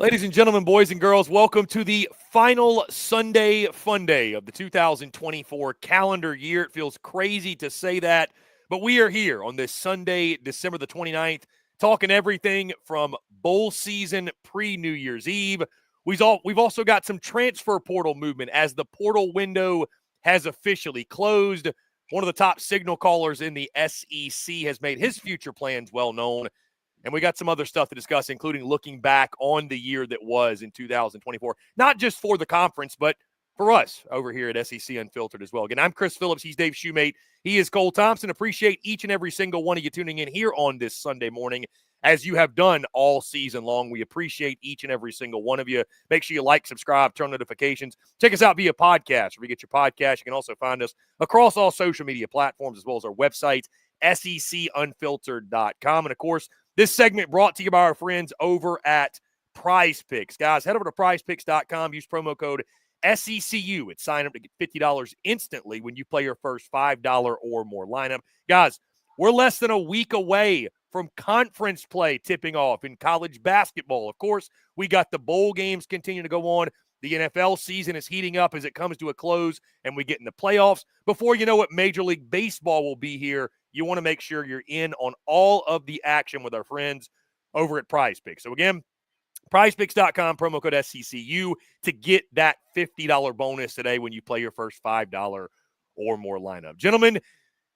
Ladies and gentlemen, boys and girls, welcome to the final Sunday FUNDAY of the 2024 calendar year. It feels crazy to say that, but we are here on this Sunday, December the 29th, talking everything from bowl season pre-New Year's Eve. We've also got some transfer portal movement as the portal window has officially closed. One of the top signal callers in the SEC has made his future plans well known. And we got some other stuff to discuss, including looking back on the year that was in 2024, not just for the conference, but for us over here at SEC Unfiltered as well. Again, I'm Chris Phillips. He's Dave Shumate. He is Cole Thompson. Appreciate each and every single one of you tuning in here on this Sunday morning, as you have done all season long. We appreciate each and every single one of you. Make sure you like, subscribe, turn notifications. Check us out via podcast, where you get your podcast. You can also find us across all social media platforms, as well as our website, secunfiltered.com. And, of course, this segment brought to you by our friends over at Prize Picks. Guys, head over to prizepicks.com. Use promo code SECU and sign up to get $50 instantly when you play your first $5 or more lineup. Guys, we're less than a week away from conference play tipping off in college basketball. Of course, we got the bowl games continuing to go on. The NFL season is heating up as it comes to a close, and we get in the playoffs. Before you know it, Major League Baseball will be here. You want to make sure you're in on all of the action with our friends over at Prize Picks. So, again, prizepicks.com, promo code SCCU to get that $50 bonus today when you play your first $5 or more lineup. Gentlemen,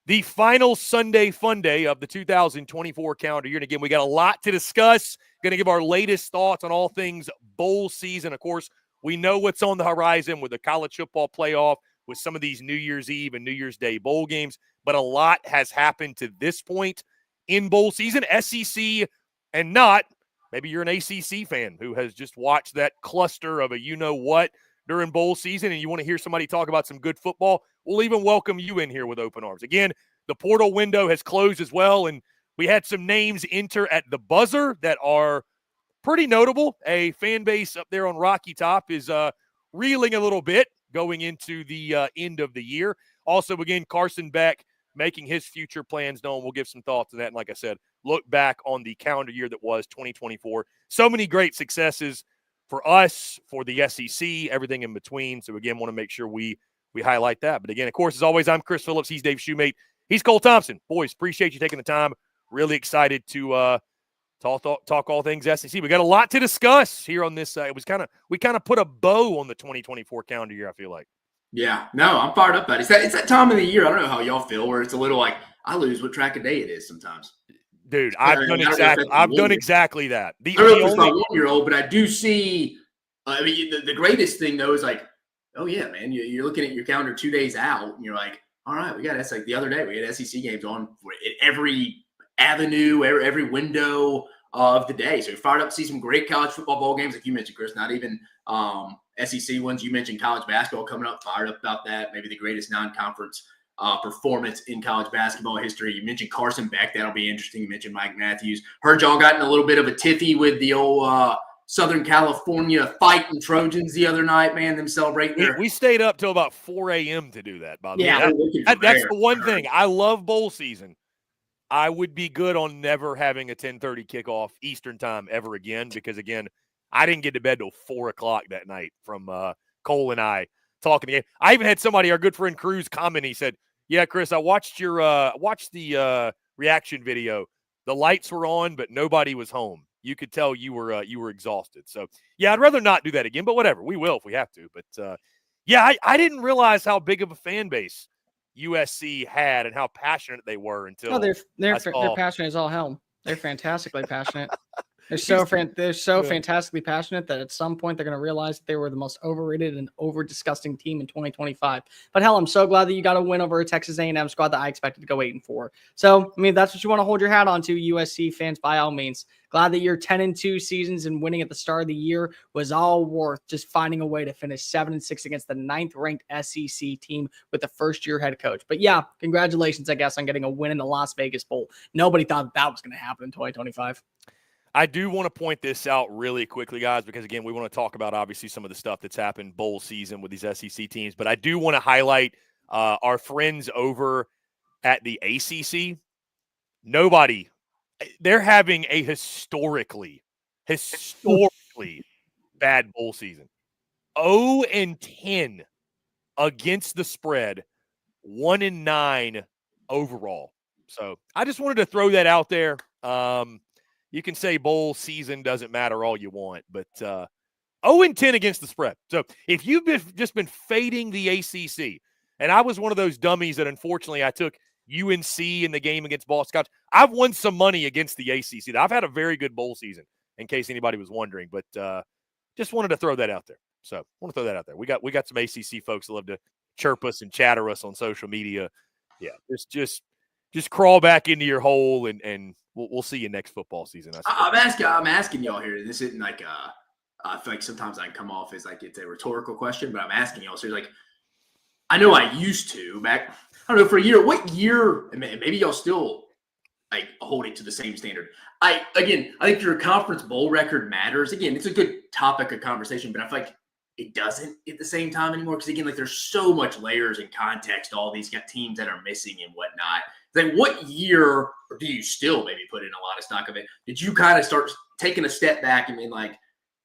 the final Sunday FUNDAY of the 2024 calendar year. And, again, we got a lot to discuss. Going to give our latest thoughts on all things bowl season. Of course, we know what's on the horizon with the college football playoff, with some of these New Year's Eve and New Year's Day bowl games. But a lot has happened to this point in bowl season. SEC and not, maybe you're an ACC fan who has just watched that cluster of a you-know-what during bowl season and you want to hear somebody talk about some good football. We'll even welcome you in here with open arms. Again, the portal window has closed as well, and we had some names enter at the buzzer that are pretty notable. A fan base up there on Rocky Top is reeling a little bit going into the end of the year. Also, again, Carson Beck making his future plans known. We'll give some thoughts on that. And like I said, look back on the calendar year that was 2024. So many great successes for us, for the SEC, everything in between. So, again, want to make sure we highlight that. But, again, of course, as always, I'm Chris Phillips. He's Dave Shumate. He's Cole Thompson. Boys, appreciate you taking the time. Really excited to talk all things SEC. We got a lot to discuss here on this. We kind of put a bow on the 2024 calendar year, I feel like. Yeah, no, I'm fired up about it. It's that time of the year. I don't know how y'all feel, where it's a little like I lose what track of day it is sometimes. Dude, I've done exactly that. I don't know if it's my 1-year-old, but I do see. I mean, the greatest thing though is like, oh yeah, man, you're looking at your calendar 2 days out, and you're like, all right, we got that's like the other day we had SEC games on every avenue, every window of the day. So you're fired up to see some great college football bowl games, like you mentioned, Chris. Not even SEC ones. You mentioned college basketball coming up. Fired up about that. Maybe the greatest non-conference performance in college basketball history. You mentioned Carson Beck. That'll be interesting. You mentioned Mike Matthews. Heard y'all got in a little bit of a tiffy with the old Southern California fighting Trojans the other night, man. Them celebrating. We stayed up till about 4 a.m. to do that, by the way. That's the one thing. I love bowl season. I would be good on never having a 10:30 kickoff Eastern time ever again because, again, I didn't get to bed till 4 o'clock that night from Cole and I talking again. I even had somebody, our good friend Cruz, comment. He said, yeah, Chris, I watched the reaction video. The lights were on, but nobody was home. You could tell you were exhausted. So, yeah, I'd rather not do that again, but whatever. We will if we have to. But, I didn't realize how big of a fan base USC had and how passionate they were until they're passionate as all hell. They're fantastically passionate. They're so fantastically passionate that at some point they're going to realize that they were the most overrated and over-disgusting team in 2025. But hell, I'm so glad that you got a win over a Texas A&M squad that I expected to go 8-4. So, I mean, that's what you want to hold your hat on to, USC fans, by all means. Glad that your 10-2 seasons and winning at the start of the year was all worth just finding a way to finish 7-6 against the 9th-ranked SEC team with the first-year head coach. But yeah, congratulations, I guess, on getting a win in the Las Vegas Bowl. Nobody thought that was going to happen in 2025. I do want to point this out really quickly, guys, because, again, we want to talk about, obviously, some of the stuff that's happened bowl season with these SEC teams. But I do want to highlight our friends over at the ACC. They're having a historically bad bowl season. 0-10 against the spread, 1-9 overall. So I just wanted to throw that out there. You can say bowl season doesn't matter all you want, but 0-10 against the spread. So if you've just been fading the ACC, and I was one of those dummies that unfortunately I took UNC in the game against Boston College, I've won some money against the ACC. I've had a very good bowl season, in case anybody was wondering, but just wanted to throw that out there. So I want to throw that out there. We got some ACC folks that love to chirp us and chatter us on social media. Yeah, just crawl back into your hole, and we'll see you next football season. I'm asking y'all here. This isn't like I feel like sometimes I come off as like it's a rhetorical question, but I'm asking y'all. So like, I know I used to back. I don't know for a year. What year? And maybe y'all still like hold it to the same standard. I think your conference bowl record matters. Again, it's a good topic of conversation, but I feel like it doesn't at the same time anymore. Because again, like there's so much layers and context to all these teams that are missing and whatnot. Like what year, or do you still maybe put in a lot of stock of it? Did you kind of start taking a step back and being like,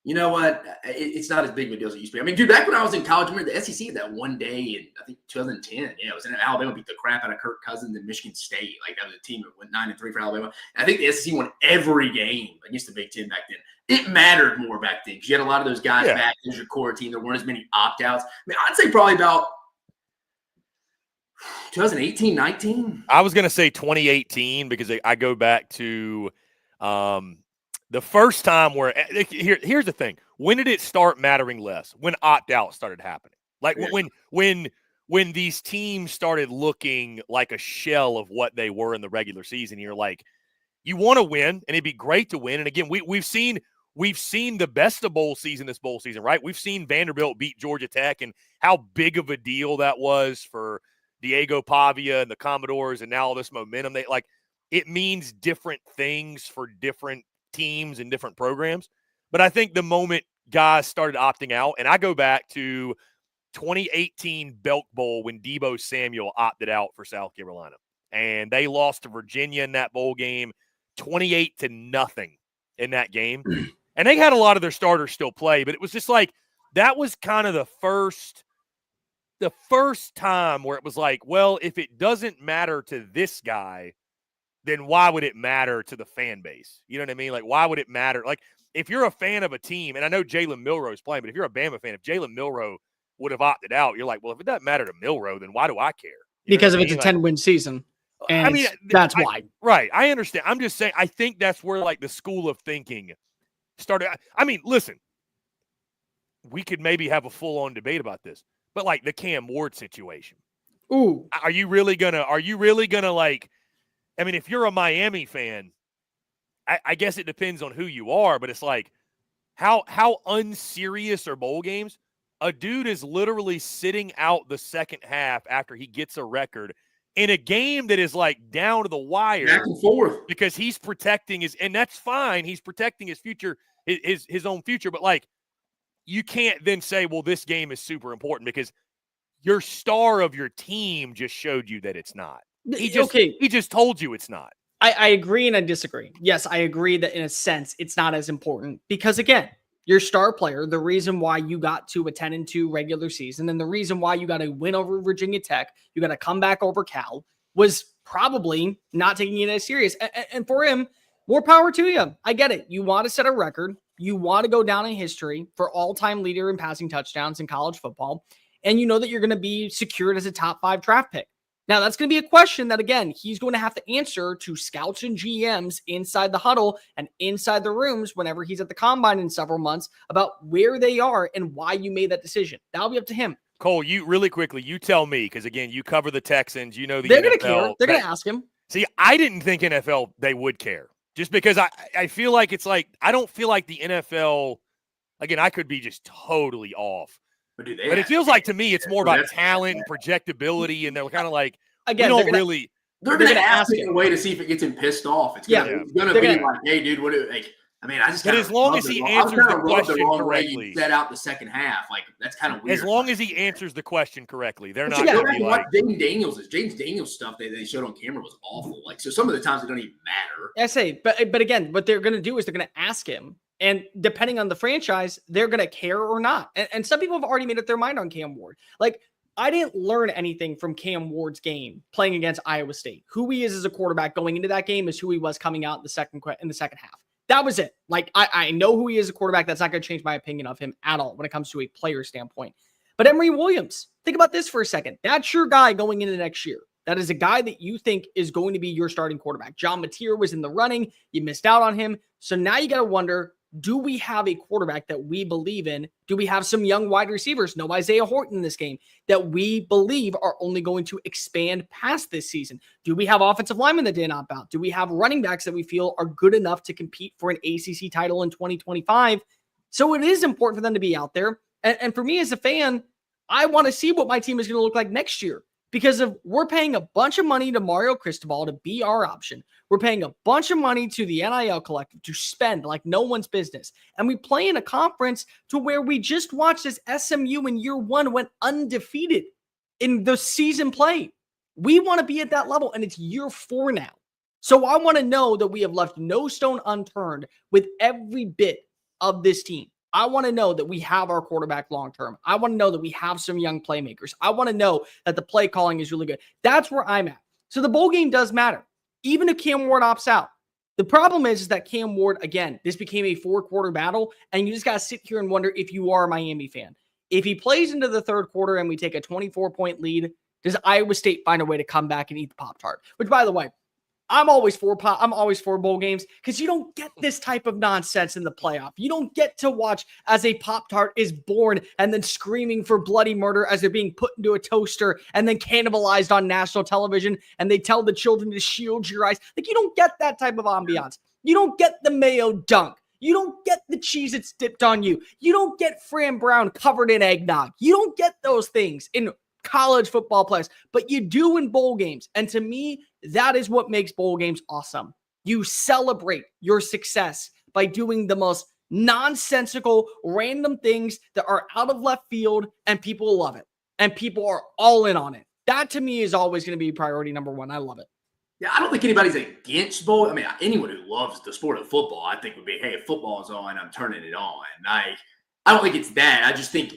you know what, it's not as big of a deal as it used to be? I mean, dude, back when I was in college, I remember the SEC had that one day in, I think, 2010. Yeah, it was in Alabama, beat the crap out of Kirk Cousins and Michigan State. Like, that was a team that went 9-3 for Alabama. And I think the SEC won every game against the Big Ten back then. It mattered more back then because you had a lot of those guys back as your core team. There weren't as many opt-outs. I mean, I'd say probably about 2018, 19. I was going to say 2018 because I go back to the first time where here's the thing. When did it start mattering less? When opt-out started happening. Like when these teams started looking like a shell of what they were in the regular season, you're like, you want to win, and it'd be great to win. And again, we've seen the best of bowl season this bowl season, right? We've seen Vanderbilt beat Georgia Tech and how big of a deal that was for Deigo, Pavia, and the Commodores, and now all this momentum. It means different things for different teams and different programs. But I think the moment guys started opting out, and I go back to 2018 Belk Bowl when Deebo Samuel opted out for South Carolina, and they lost to Virginia in that bowl game, 28-0 in that game. And they had a lot of their starters still play, but it was just like that was kind of the first time where it was like, well, if it doesn't matter to this guy, then why would it matter to the fan base? You know what I mean? Like, why would it matter? Like, if you're a fan of a team, and I know Jalen Milroe's playing, but if you're a Bama fan, if Jalen Milroe would have opted out, you're like, well, if it doesn't matter to Milroe, then why do I care? Because if it's a 10-win season. And I mean, that's why. Right. I understand. I'm just saying, I think that's where, like, the school of thinking started. I mean, listen, we could maybe have a full-on debate about this, but, like, the Cam Ward situation. Ooh. Are you really gonna, like, I mean, if you're a Miami fan, I guess it depends on who you are, but it's like, how unserious are bowl games? A dude is literally sitting out the second half after he gets a record in a game that is like down to the wire, back and forth, because he's protecting and that's fine. He's protecting his future, his own future. But like, you can't then say, well, this game is super important because your star of your team just showed you that it's not. He just told you it's not. I agree and I disagree. Yes, I agree that in a sense it's not as important because, again, your star player, the reason why you got to a 10-2 regular season and the reason why you got to win over Virginia Tech, you got to come back over Cal, was probably not taking it as serious. And for him, more power to you. I get it. You want to set a record. You want to go down in history for all-time leader in passing touchdowns in college football. And you know that you're going to be secured as a top 5 draft pick. Now, that's going to be a question that, again, he's going to have to answer to scouts and GMs inside the huddle and inside the rooms whenever he's at the combine in several months about where they are and why you made that decision. That'll be up to him. Cole, you really quickly, you tell me, because, again, you cover the Texans. You know the They're NFL. going to care. They're going to ask him. See, I didn't think NFL, they would care. Just because I feel like it's like, I don't feel like the NFL, again, I could be just totally off. But it feels like to me it's more about talent and projectability, and they're kind of like, again, they're going to ask it in a way to see if it gets him pissed off. It's going to be like, hey, dude, what do like? I mean, I just. But as long as he answers the question correctly, set out the second half, like that's kind of weird. As long as he answers the question correctly, they're not. Go back and watch James Daniels stuff they showed on camera was awful. Like, so some of the times it don't even matter. I say, but again, what they're going to do is they're going to ask him And depending on the franchise, they're going to care or not. And some people have already made up their mind on Cam Ward. Like, I didn't learn anything from Cam Ward's game playing against Iowa State. Who he is as a quarterback going into that game is who he was coming out in the second half. That was it. Like, I know who he is as a quarterback. That's not going to change my opinion of him at all when it comes to a player standpoint. But Emory Williams, think about this for a second. That's your guy going into next year. That is a guy that you think is going to be your starting quarterback. John Mateer was in the running. You missed out on him. So now you got to wonder, do we have a quarterback that we believe in? Do we have some young wide receivers, no Isaiah Horton in this game, that we believe are only going to expand past this season? Do we have offensive linemen that did not opt out? Do we have running backs that we feel are good enough to compete for an ACC title in 2025? So it is important for them to be out there. And for me as a fan, I want to see what my team is going to look like next year. Because we're paying a bunch of money to Mario Cristobal to be our option. We're paying a bunch of money to the NIL collective to spend like no one's business. And we play in a conference to where we just watched as SMU in year one went undefeated in the season play. We want to be at that level, and it's year 4 now. So I want to know that we have left no stone unturned with every bit of this team. I want to know that we have our quarterback long-term. I want to know that we have some young playmakers. I want to know that the play calling is really good. That's where I'm at. So the bowl game does matter, even if Cam Ward opts out. The problem is that Cam Ward, again, this became a 4-quarter battle, and you just got to sit here and wonder if you are a Miami fan. If he plays into the third quarter and we take a 24-point lead, does Iowa State find a way to come back and eat the Pop-Tart? Which, by the way, I'm always for bowl games because you don't get this type of nonsense in the playoff. You don't get to watch as a Pop-Tart is born and then screaming for bloody murder as they're being put into a toaster and then cannibalized on national television, and they tell the children to shield your eyes. Like, you don't get that type of ambiance. You don't get the mayo dunk. You don't get the cheese that's dipped on you. You don't get Fran Brown covered in eggnog. You don't get those things in college football playoffs, but you do in bowl games. And to me, that is what makes bowl games awesome. You celebrate your success by doing the most nonsensical, random things that are out of left field, and people love it. And people are all in on it. That to me is always going to be priority number 1. I love it. Yeah, I don't think anybody's against bowl. I mean, anyone who loves the sport of football, I think would be, hey, if football's on, I'm turning it on. I don't think it's that. I just think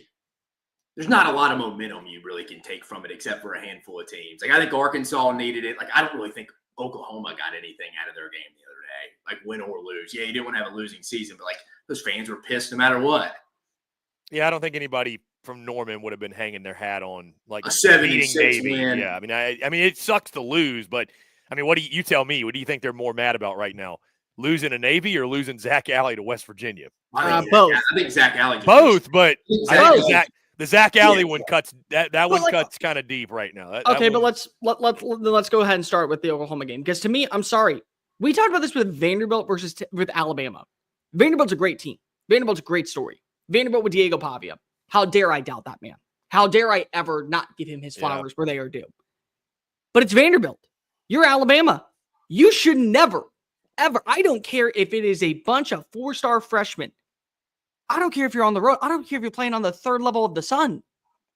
there's not a lot of momentum you really can take from it except for a handful of teams. Like, I think Arkansas needed it. Like, I don't really think Oklahoma got anything out of their game the other day, like win or lose. Yeah, you didn't want to have a losing season, but like those fans were pissed no matter what. Yeah, I don't think anybody from Norman would have been hanging their hat on like a 76 Navy. win. Yeah, I mean, it sucks to lose, but I mean, what do you tell me? What do you think they're more mad about right now? Losing a Navy or losing Zach Alley to West Virginia? Both. I think Zach Alley. Both, but I think the Zach Alley one cuts that one cuts kind of deep right now. But let's go ahead and start with the Oklahoma game, because to me, I'm sorry, we talked about this with Vanderbilt with Alabama. Vanderbilt's a great team. Vanderbilt's a great story. Vanderbilt with Diego Pavia. How dare I doubt that man? How dare I ever not give him his flowers where they are due? But it's Vanderbilt. You're Alabama. You should never, ever. I don't care if it is a bunch of 4-star freshmen. I don't care if you're on the road. I don't care if you're playing on the third level of the sun.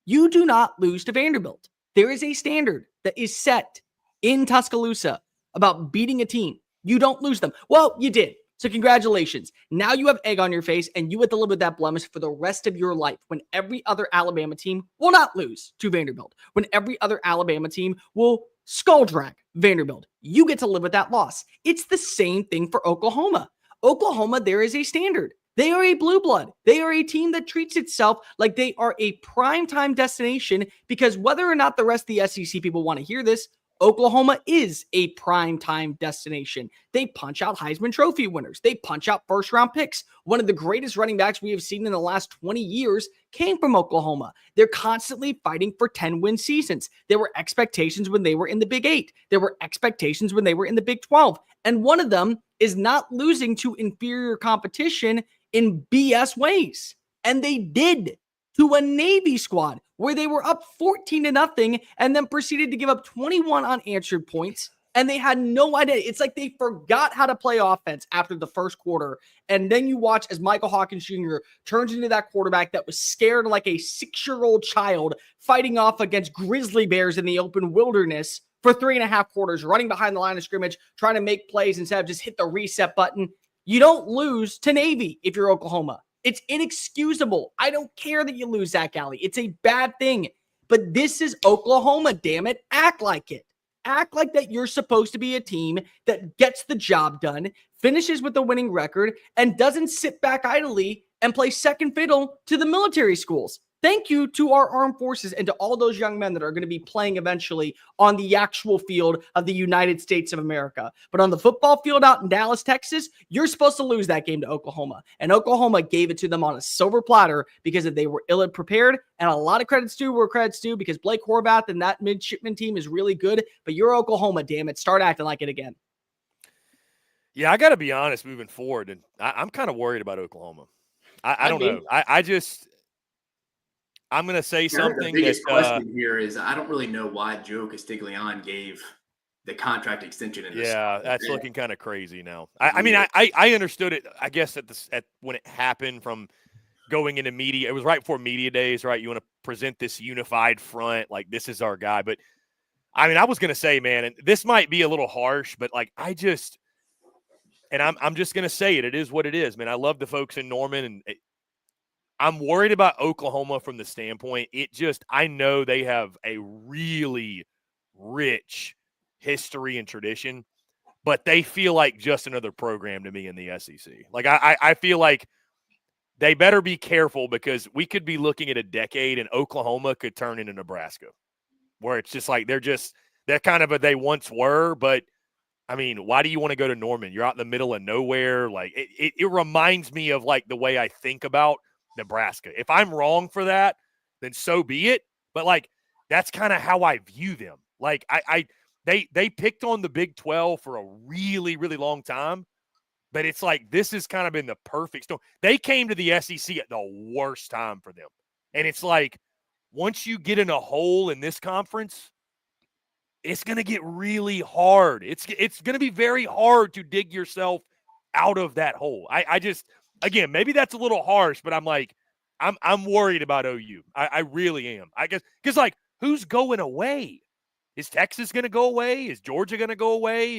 You do not lose to Vanderbilt. There is a standard that is set in Tuscaloosa about beating a team. You don't lose them. Well, you did. So congratulations. Now you have egg on your face, and you have to live with that blemish for the rest of your life when every other Alabama team will not lose to Vanderbilt. When every other Alabama team will skull drag Vanderbilt. You get to live with that loss. It's the same thing for Oklahoma. Oklahoma, there is a standard. They are a blue blood. They are a team that treats itself like they are a primetime destination, because whether or not the rest of the SEC people want to hear this, Oklahoma is a primetime destination. They punch out Heisman Trophy winners. They punch out first-round picks. One of the greatest running backs we have seen in the last 20 years came from Oklahoma. They're constantly fighting for 10-win seasons. There were expectations when they were in the Big 8. There were expectations when they were in the Big 12. And one of them is not losing to inferior competition in BS ways. And they did, to a Navy squad where they were up 14-0 and then proceeded to give up 21 unanswered points. And they had no idea. It's like they forgot how to play offense after the first quarter. And then you watch as Michael Hawkins Jr. turns into that quarterback that was scared like a 6-year-old child fighting off against grizzly bears in the open wilderness for 3.5 quarters, running behind the line of scrimmage, trying to make plays instead of just hit the reset button. You don't lose to Navy if you're Oklahoma. It's inexcusable. I don't care that you lose Zach Alley. It's a bad thing. But this is Oklahoma, damn it. Act like it. Act like that you're supposed to be a team that gets the job done, finishes with a winning record, and doesn't sit back idly and play second fiddle to the military schools. Thank you to our armed forces and to all those young men that are going to be playing eventually on the actual field of the United States of America. But on the football field out in Dallas, Texas, you're supposed to lose that game to Oklahoma. And Oklahoma gave it to them on a silver platter because they were ill-prepared. And a lot of credits due where credits due because Blake Horvath and that midshipman team is really good. But you're Oklahoma, damn it. Start acting like it again. Yeah, I got to be honest moving forward. And I'm kind of worried about Oklahoma. I don't know. I'm going to say something. The biggest question here is I don't really know why Joe Castiglione gave the contract extension. That's looking kind of crazy now. I understood it, I guess, at when it happened from going into media. It was right before media days, right? You want to present this unified front, like this is our guy. But, I was going to say, man, and this might be a little harsh, but like I'm just going to say it. It is what it is, man. I love the folks in Norman, and I'm worried about Oklahoma from the standpoint. I know they have a really rich history and tradition, but they feel like just another program to me in the SEC. Like I feel like they better be careful because we could be looking at a decade and Oklahoma could turn into Nebraska, where it's just like they're kind of they once were, but why do you want to go to Norman? You're out in the middle of nowhere. Like it reminds me of like the way I think about Nebraska. If I'm wrong for that, then so be it. But like that's kind of how I view them. Like they picked on the Big 12 for a really, really long time, but it's like this has kind of been the perfect storm. They came to the SEC at the worst time for them. And it's like once you get in a hole in this conference, it's going to get really hard. It's going to be very hard to dig yourself out of that hole. Again, maybe that's a little harsh, but I'm worried about OU. I really am. I guess because like who's going away? Is Texas going to go away? Is Georgia going to go away?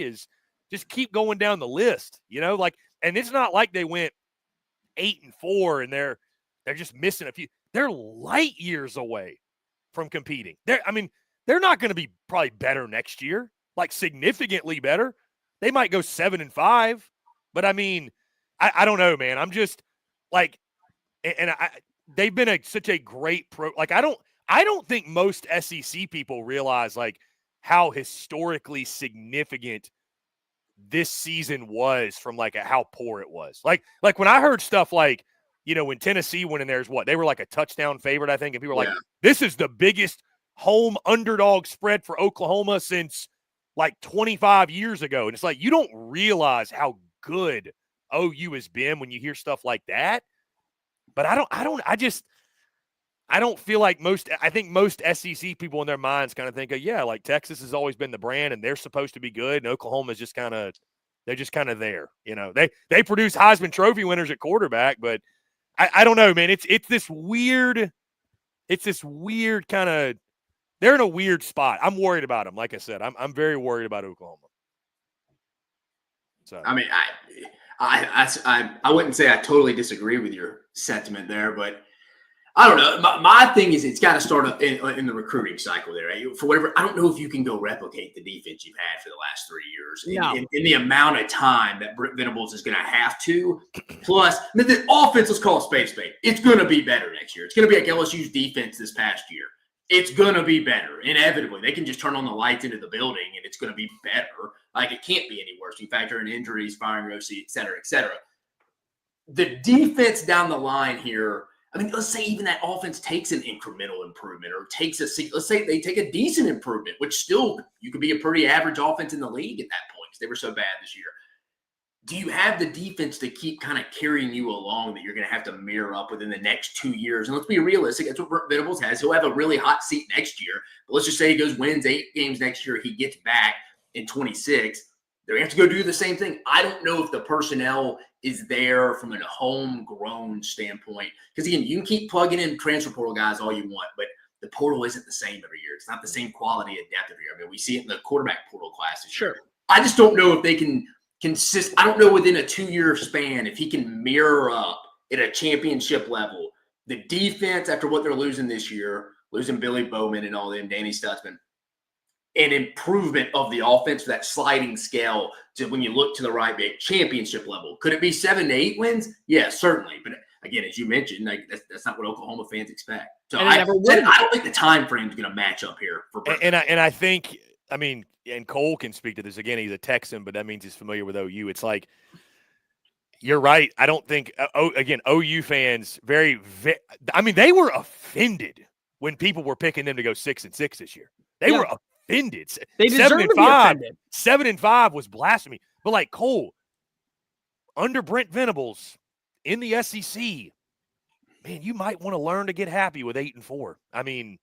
Just keep going down the list, and it's not like they went 8-4 and they're just missing a few. They're light years away from competing. They're not going to be probably better next year, like significantly better. They might go 7-5, but I don't know, man. I'm just like, they've been such a great pro. Like, I don't think most SEC people realize like how historically significant this season was from like how poor it was. Like when I heard stuff like, when Tennessee went in there, they were like a touchdown favorite, I think. And people were like, this is the biggest home underdog spread for Oklahoma since like 25 years ago. And it's like, you don't realize how good OU has been when you hear stuff like that. But I don't feel like I think most SEC people in their minds kind of think like Texas has always been the brand and they're supposed to be good. And Oklahoma's just kind of there, they produce Heisman Trophy winners at quarterback, but I don't know, man. It's this weird kind of, they're in a weird spot. I'm worried about them. Like I said, I'm very worried about Oklahoma. So, I wouldn't say I totally disagree with your sentiment there, but I don't know. My thing is it's got to start in the recruiting cycle there. Right? For whatever, I don't know if you can go replicate the defense you've had for the last 3 years in the amount of time that Venables is going to have to. Plus, the offense, let's call it spade. It's going to be better next year. It's going to be like LSU's defense this past year. It's going to be better. Inevitably, they can just turn on the lights into the building and it's going to be better. Like it can't be any worse. You factor in injuries, firing Rossi, et cetera, et cetera. The defense down the line here, let's say even that offense takes an incremental improvement or let's say they take a decent improvement, which still you could be a pretty average offense in the league at that point because they were so bad this year. Do you have the defense to keep kind of carrying you along that you're going to have to mirror up within the next 2 years? And let's be realistic. That's what Venables has. He'll have a really hot seat next year. But let's just say he wins 8 games next year. He gets back in 26. They're going to have to go do the same thing. I don't know if the personnel is there from a homegrown standpoint. Because, again, you can keep plugging in transfer portal guys all you want, but the portal isn't the same every year. It's not the same quality of depth every year. We see it in the quarterback portal class this year. I just don't know if they can I don't know within a 2-year span if he can mirror up at a championship level the defense after what they're losing this year, losing Billy Bowman and all them, Danny Stutzman, an improvement of the offense, that sliding scale to when you look to the right back championship level. Could it be 7 to 8 wins? Yeah, certainly. But again, as you mentioned, like that's not what Oklahoma fans expect. So I don't think the time frame is going to match up here for Brent. And I think, I mean, and Cole can speak to this again. He's a Texan, but that means he's familiar with OU. It's like, you're right. I don't think, again, OU fans I mean, they were offended when people were picking them to go 6-6 this year. They were offended. They deserve to be offended. 7-5 was blasphemy. But like Cole, under Brent Venables in the SEC, man, you might want to learn to get happy with 8-4. I mean,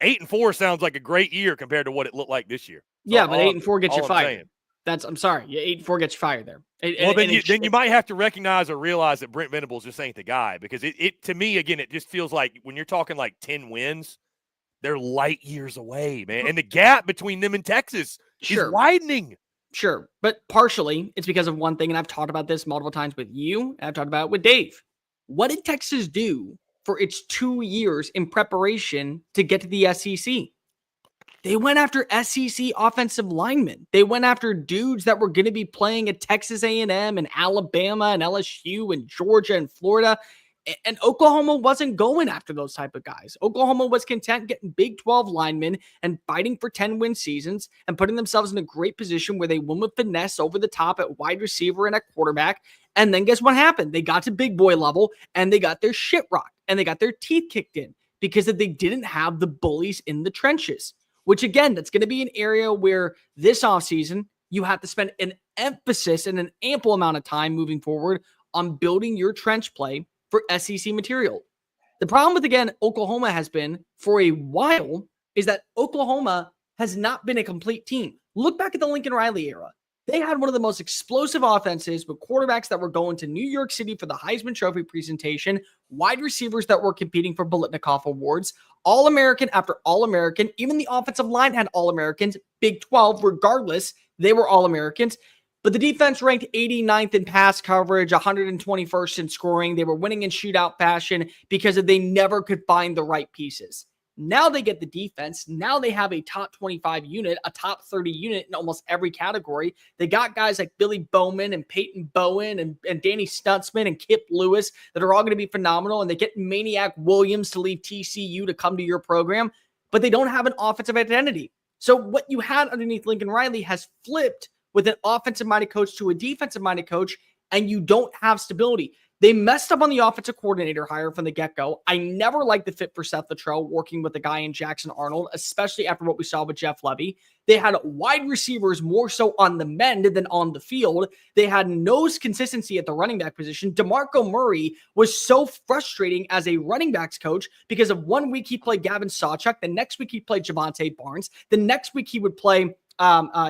8-4 sounds like a great year compared to what it looked like this year. Yeah, but 8-4 gets you fired. I'm sorry. 8-4 gets you fired there. Then you might have to recognize or realize that Brent Venables just ain't the guy, because it to me, again, it just feels like when you're talking like 10 wins, they're light years away, man. And the gap between them and Texas is widening. Sure. But partially it's because of one thing, and I've talked about this multiple times with you, and I've talked about it with Dave. What did Texas do for its 2 years in preparation to get to the SEC? They went after SEC offensive linemen. They went after dudes that were going to be playing at Texas A&M and Alabama and LSU and Georgia and Florida. And Oklahoma wasn't going after those type of guys. Oklahoma was content getting Big 12 linemen and fighting for 10-win seasons and putting themselves in a great position where they win with finesse over the top at wide receiver and at quarterback. And then guess what happened? They got to big boy level and they got their shit rocked and they got their teeth kicked in because they didn't have the bullies in the trenches. Which, again, that's going to be an area where this offseason you have to spend an emphasis and an ample amount of time moving forward on building your trench play for SEC material. The problem with, again, Oklahoma has been for a while is that Oklahoma has not been a complete team. Look back at the Lincoln Riley era. They had one of the most explosive offenses with quarterbacks that were going to New York City for the Heisman Trophy presentation, wide receivers that were competing for Biletnikoff Awards, All-American after All-American. Even the offensive line had All-Americans. Big 12, regardless, they were All-Americans. But the defense ranked 89th in pass coverage, 121st in scoring. They were winning in shootout fashion because they never could find the right pieces. Now they get the defense. Now they have a top 25 unit, a top 30 unit in almost every category. They got guys like Billy Bowman and Peyton Bowen and Danny Stutzman and Kip Lewis that are all going to be phenomenal. And they get Maniac Williams to leave TCU to come to your program, but they don't have an offensive identity. So what you had underneath Lincoln Riley has flipped with an offensive-minded coach to a defensive-minded coach, and you don't have stability. They messed up on the offensive coordinator hire from the get-go. I never liked the fit for Seth Luttrell working with a guy in Jackson Arnold, especially after what we saw with Jeff Levy. They had wide receivers more so on the mend than on the field. They had no consistency at the running back position. DeMarco Murray was so frustrating as a running backs coach because of 1 week he played Gavin Sawchuk. The next week he played Javonte Barnes. The next week he would play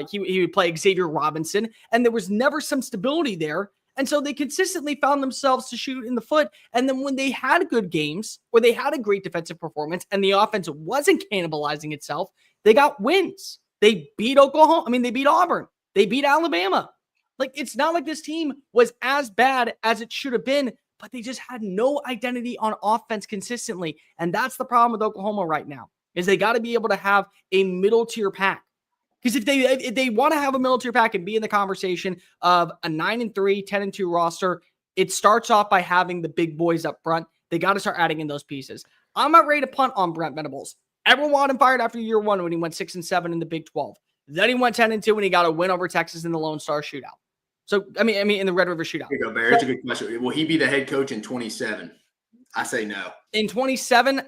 he would play Xavier Robinson, and there was never some stability there. And so they consistently found themselves to shoot in the foot. And then when they had good games or they had a great defensive performance and the offense wasn't cannibalizing itself, they got wins. They beat Oklahoma. I mean, they beat Auburn. They beat Alabama. Like, it's not like this team was as bad as it should have been, but they just had no identity on offense consistently. And that's the problem with Oklahoma right now, is they got to be able to have a middle tier pack. Because if they want to have a middle tier pack and be in the conversation of a 9-3, 10-2 roster, it starts off by having the big boys up front. They got to start adding in those pieces. I'm not ready to punt on Brent Venables. Everyone wanted him fired after year one when he went 6-7 in the Big 12. Then he went 10-2 when he got a win over Texas in the Lone Star Shootout. So I mean, in the Red River Shootout. Here you go, Barry. That's a good question. Will he be the head coach in 27? I say no. In 27,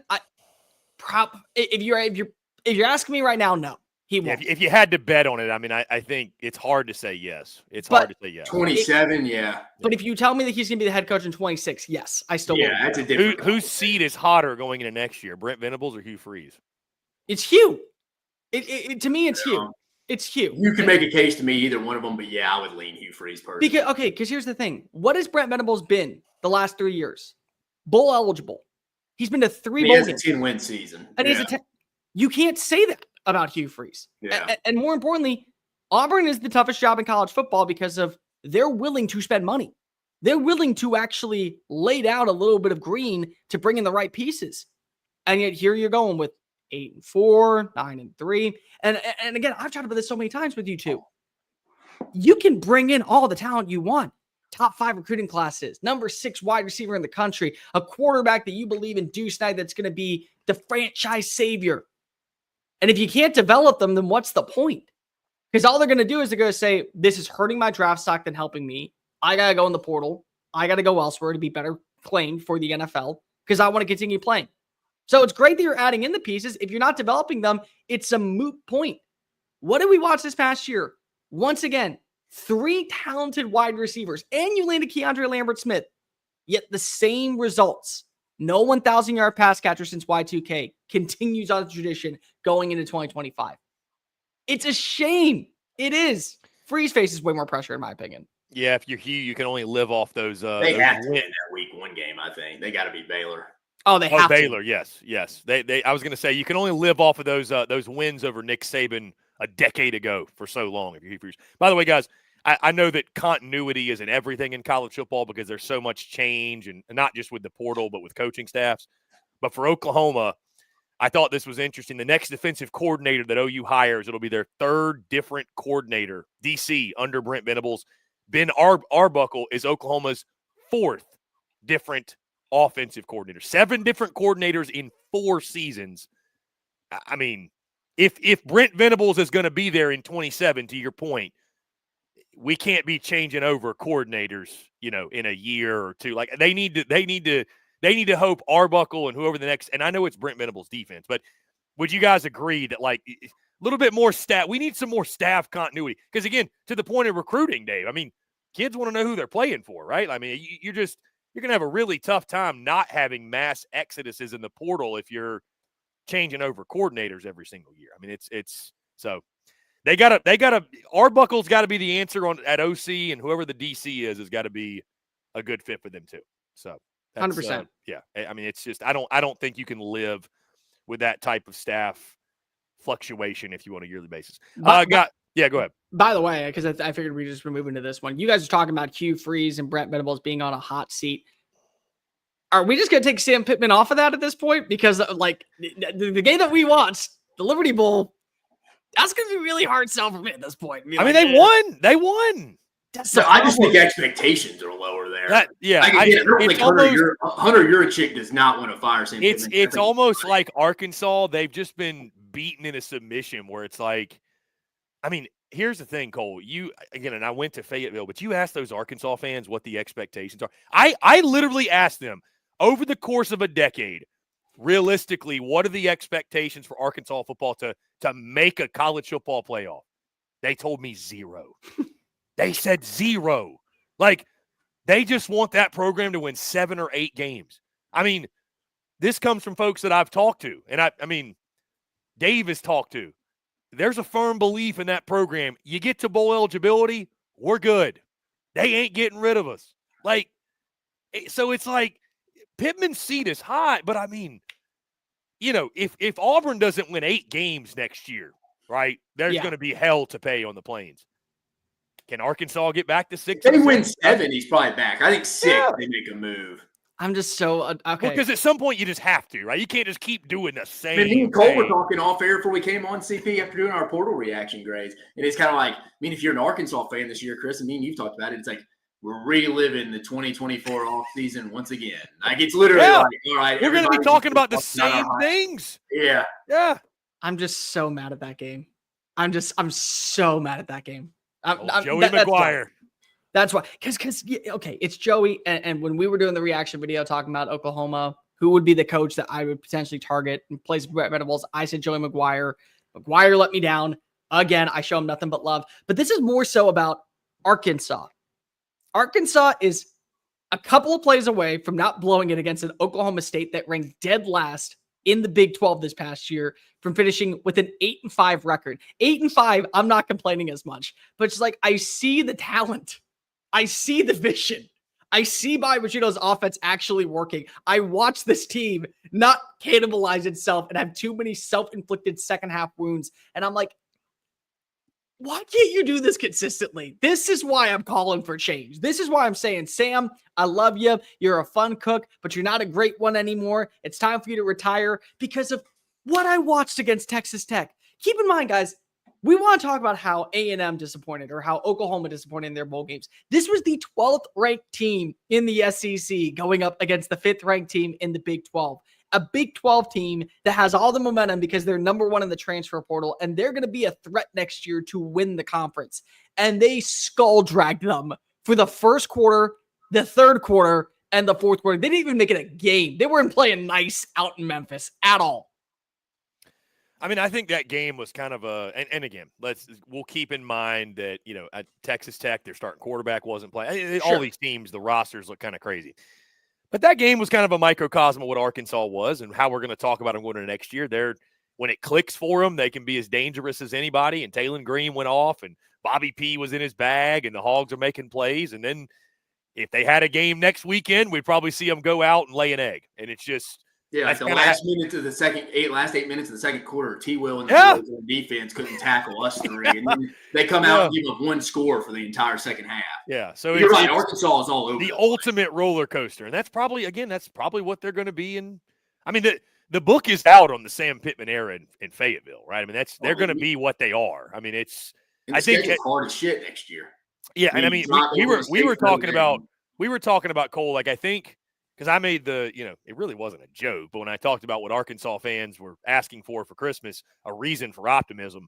if you're asking me right now, no. Yeah, if you had to bet on it, I mean, I think it's hard to say yes. It's hard to say yes. 27, yeah. But if you tell me that he's going to be the head coach in 26, yes, I still yeah, that's a different whose seat is hotter going into next year, Brent Venables or Hugh Freeze? It's Hugh. To me, it's Hugh. It's Hugh. You can make a case to me either one of them, but yeah, I would lean Hugh Freeze personally. Because here's the thing. What has Brent Venables been the last 3 years? Bowl eligible. He's been to 3 bowl games. He has a 10-win season. And you can't say that about Hugh Freeze. Yeah. And more importantly, Auburn is the toughest job in college football because of they're willing to spend money. They're willing to actually lay down a little bit of green to bring in the right pieces. And yet here you're going with 8-4, 9-3. And again, I've talked about this so many times with you two. You can bring in all the talent you want. Top 5 recruiting classes, number 6 wide receiver in the country, a quarterback that you believe in, Deuce Knight, that's going to be the franchise savior. And if you can't develop them, then what's the point? Because all they're going to do is they're going to say, this is hurting my draft stock than helping me. I got to go in the portal. I got to go elsewhere to be better claimed for the NFL because I want to continue playing. So it's great that you're adding in the pieces. If you're not developing them, it's a moot point. What did we watch this past year? Once again, 3 talented wide receivers, and you landed Keandre Lambert-Smith, yet the same results. No 1,000-yard pass catcher since Y2K continues on the tradition going into 2025. It's a shame. It is. Freeze faces way more pressure, in my opinion. Yeah, if you're Hugh, you can only live off those. They have to win that week 1 game, I think. They got to beat Baylor. Oh, they have Baylor, to. yes. They. I was going to say you can only live off of those wins over Nick Saban a decade ago for so long. If you're Hugh. By the way, guys, I know that continuity isn't everything in college football because there's so much change, and not just with the portal, but with coaching staffs. But for Oklahoma, I thought this was interesting. The next defensive coordinator that OU hires, it'll be their 3rd different coordinator, DC, under Brent Venables. Ben Arbuckle is Oklahoma's 4th different offensive coordinator. 7 different coordinators in 4 seasons. I mean, if Brent Venables is going to be there in 27, to your point, we can't be changing over coordinators, in a year or 2. Like they need to hope Arbuckle and whoever the next, and I know it's Brent Venables' defense, but would you guys agree that like a little bit more staff? We need some more staff continuity because again, to the point of recruiting, Dave. I mean, kids want to know who they're playing for, right? I mean, you're going to have a really tough time not having mass exoduses in the portal if you're changing over coordinators every single year. I mean, it's so they gotta Arbuckle's got to be the answer at OC, and whoever the DC is has got to be a good fit for them too. So 100%. Yeah. I mean, it's just I don't think you can live with that type of staff fluctuation if you want a yearly basis. Go ahead. By the way, because I figured we just were moving to this one. You guys are talking about Hugh Freeze and Brent Venables being on a hot seat. Are we just going to take Sam Pittman off of that at this point? Because like the game that we watched, the Liberty Bowl, that's going to be really hard sell for me at this point. I mean, they won. They won. I just think expectations are lower there. Hunter Yurachek does not want to fire Sam Pittman. It's almost like Arkansas. They've just been beaten in a submission where it's like, I mean, here's the thing, Cole. And I went to Fayetteville, but you asked those Arkansas fans what the expectations are. I literally asked them over the course of a decade, realistically, what are the expectations for Arkansas football to make a college football playoff? They told me 0. They said 0. Like, they just want that program to win 7 or 8 games. I mean, this comes from folks that I've talked to, and I mean, Dave has talked to. There's a firm belief in that program. You get to bowl eligibility, we're good. They ain't getting rid of us. Like, so it's like Pittman's seat is high, but I mean, if Auburn doesn't win 8 games next year, right, there's going to be hell to pay on the Plains. Can Arkansas get back to 6? If they win 7, he's probably back. I think 6, they make a move. I'm just so okay. Because at some point you just have to, right? You can't just keep doing the same thing. Me and Cole were talking off air before we came on CP after doing our portal reaction grades. And it's kind of like, if you're an Arkansas fan this year, Chris, and me and you've talked about it, it's like we're reliving the 2024 offseason once again. Like it's literally like, all right. We're going to be talking about the same things. Yeah. Yeah. I'm just so mad at that game. I'm so mad at that game. Joey McGuire. That's why, because it's Joey, and when we were doing the reaction video talking about Oklahoma, who would be the coach that I would potentially target and place Brent Venables, I said Joey McGuire. McGuire let me down. Again, I show him nothing but love. But this is more so about Arkansas. Arkansas is a couple of plays away from not blowing it against an Oklahoma State that ranked dead last in the Big 12 this past year, from finishing with an 8-5 record. 8-5, I'm not complaining as much, but it's like I see the talent. I see the vision. I see Bobby-Petrino's offense actually working. I watch this team not cannibalize itself and have too many self-inflicted second half wounds. And I'm like, why can't you do this consistently? This is why I'm calling for change. This is why I'm saying, Sam, I love you. You're a fun cook, but you're not a great one anymore. It's time for you to retire because of what I watched against Texas Tech. Keep in mind, guys, we want to talk about how A&M disappointed or how Oklahoma disappointed in their bowl games. This was the 12th ranked team in the SEC going up against the 5th ranked team in the Big 12. A Big 12 team that has all the momentum because they're number one in the transfer portal, and they're going to be a threat next year to win the conference. And they skull dragged them for the first quarter, the third quarter, and the fourth quarter. They didn't even make it a game. They weren't playing nice out in Memphis at all. I mean, I think that game was kind of and again, we'll keep in mind that, at Texas Tech, their starting quarterback wasn't playing. All these teams, the rosters look kind of crazy. But that game was kind of a microcosm of what Arkansas was and how we're going to talk about them going into next year. When it clicks for them, they can be as dangerous as anybody. And Taylen Green went off, and Bobby P was in his bag, and the Hogs are making plays. And then if they had a game next weekend, we'd probably see them go out and lay an egg. And it's just – yeah, the last 8 minutes of the second quarter, T-Will and the defense couldn't tackle us three. And then they come out and give up one score for the entire second half. Yeah, so you're right. Arkansas is all over the ultimate roller coaster, and that's probably what they're going to be in. I mean, the book is out on the Sam Pittman era in Fayetteville, right? I mean, they're going to be what they are. I mean, I think it's hard as shit next year. Yeah, and I mean, we were talking about Cole. Like, I think. Because I made it really wasn't a joke, but when I talked about what Arkansas fans were asking for Christmas, a reason for optimism,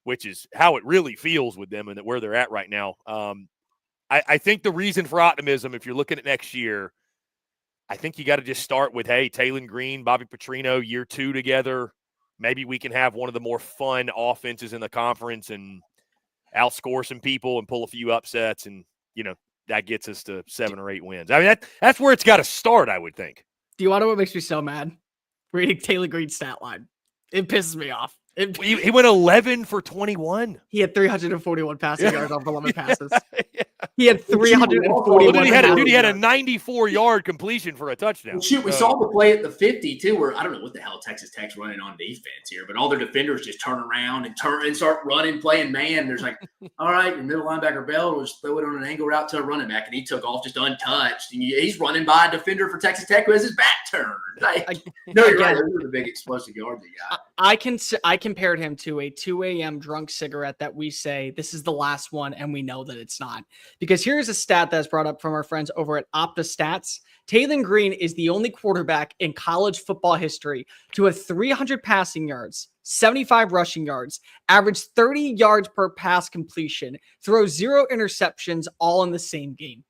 which is how it really feels with them and where they're at right now. I think the reason for optimism, if you're looking at next year, I think you got to just start with, hey, Taylen Green, Bobby Petrino, year 2 together. Maybe we can have one of the more fun offenses in the conference and outscore some people and pull a few upsets and, that gets us to 7 or 8 wins. I mean, that's where it's got to start, I would think. Do you want to know what makes me so mad? Reading Taylen Green's stat line. It pisses me off. He went 11 for 21. He had 341 passing yards off 11 passes. Yeah. He had 341. He had a 94-yard completion for a touchdown. Well, shoot, we saw the play at the 50 too, where I don't know what the hell Texas Tech's running on defense here, but all their defenders just turn around and start running, playing man. There's like, all right, your middle linebacker Bell will just throw it on an angle route to a running back, and he took off just untouched. And he's running by a defender for Texas Tech who has his back turned. No, you're right. Those are the big explosive yards he got. I compared him to a 2 a.m. drunk cigarette that we say this is the last one, and we know that it's not. Because here's a stat that's brought up from our friends over at Opta Stats. Taylen Green is the only quarterback in college football history to have 300 passing yards, 75 rushing yards, average 30 yards per pass completion, throw 0 interceptions, all in the same game.